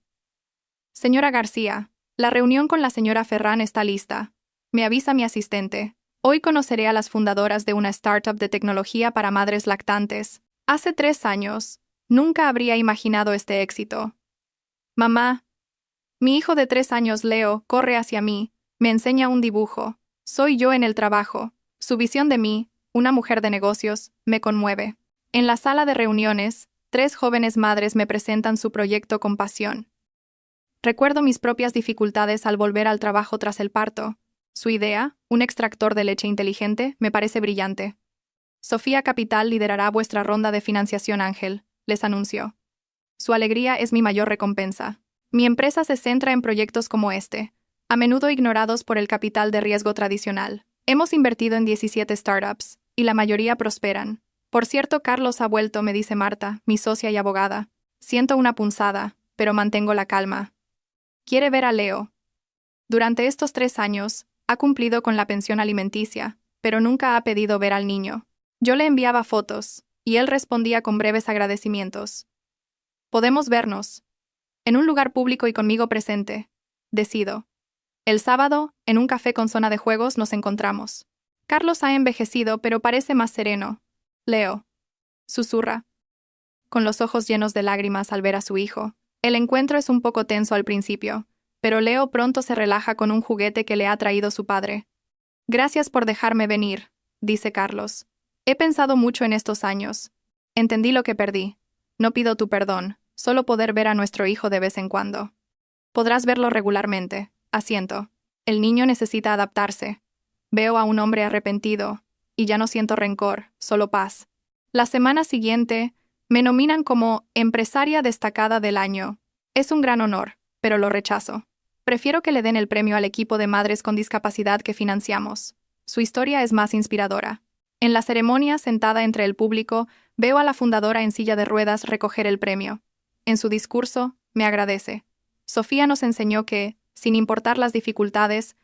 Señora García, la reunión con la señora Ferran está lista. Me avisa mi asistente. Hoy conoceré a las fundadoras de una startup de tecnología para madres lactantes. Hace 3 años, nunca habría imaginado este éxito. Mamá. Mi hijo de 3 años, Leo, corre hacia mí, me enseña un dibujo. Soy yo en el trabajo. Su visión de mí, una mujer de negocios, me conmueve. En la sala de reuniones, 3 jóvenes madres me presentan su proyecto con pasión. Recuerdo mis propias dificultades al volver al trabajo tras el parto. Su idea, un extractor de leche inteligente, me parece brillante. Sofía Capital liderará vuestra ronda de financiación Ángel, les anunció. Su alegría es mi mayor recompensa. Mi empresa se centra en proyectos como este, a menudo ignorados por el capital de riesgo tradicional. Hemos invertido en 17 startups, y la mayoría prosperan. Por cierto, Carlos ha vuelto, me dice Marta, mi socia y abogada. Siento una punzada, pero mantengo la calma. Quiere ver a Leo. Durante estos 3 años, ha cumplido con la pensión alimenticia, pero nunca ha pedido ver al niño. Yo le enviaba fotos, y él respondía con breves agradecimientos. Podemos vernos. En un lugar público y conmigo presente. Decido. El sábado, en un café con zona de juegos, nos encontramos. Carlos ha envejecido, pero parece más sereno. Leo. Susurra. Con los ojos llenos de lágrimas al ver a su hijo. El encuentro es un poco tenso al principio, pero Leo pronto se relaja con un juguete que le ha traído su padre. Gracias por dejarme venir, dice Carlos. He pensado mucho en estos años. Entendí lo que perdí. No pido tu perdón, solo poder ver a nuestro hijo de vez en cuando. Podrás verlo regularmente, asiento. El niño necesita adaptarse. Veo a un hombre arrepentido, y ya no siento rencor, solo paz. La semana siguiente, me nominan como empresaria destacada del año. Es un gran honor, pero lo rechazo. Prefiero que le den el premio al equipo de madres con discapacidad que financiamos. Su historia es más inspiradora. En la ceremonia, sentada entre el público, veo a la fundadora en silla de ruedas recoger el premio. En su discurso, me agradece. Sofía nos enseñó que, sin importar las dificultades,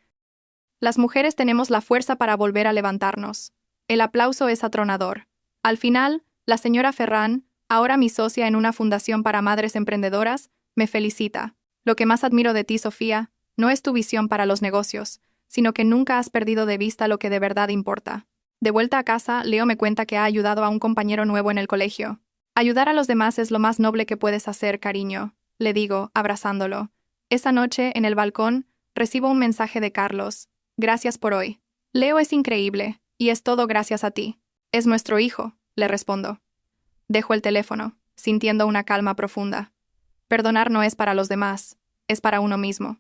las mujeres tenemos la fuerza para volver a levantarnos. El aplauso es atronador. Al final, la señora Ferran, ahora mi socia en una fundación para madres emprendedoras, me felicita. Lo que más admiro de ti, Sofía, no es tu visión para los negocios, sino que nunca has perdido de vista lo que de verdad importa. De vuelta a casa, Leo me cuenta que ha ayudado a un compañero nuevo en el colegio. Ayudar a los demás es lo más noble que puedes hacer, cariño, le digo, abrazándolo. Esa noche, en el balcón, recibo un mensaje de Carlos. Gracias por hoy. Leo es increíble, y es todo gracias a ti. Es nuestro hijo, le respondo. Dejo el teléfono, sintiendo una calma profunda. Perdonar no es para los demás, es para uno mismo.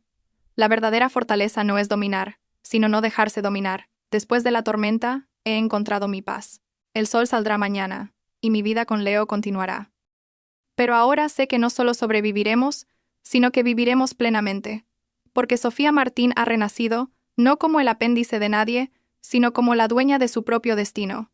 La verdadera fortaleza no es dominar, sino no dejarse dominar. Después de la tormenta, he encontrado mi paz. El sol saldrá mañana, y mi vida con Leo continuará. Pero ahora sé que no solo sobreviviremos, sino que viviremos plenamente. Porque Sofía Martín ha renacido, no como el apéndice de nadie, sino como la dueña de su propio destino.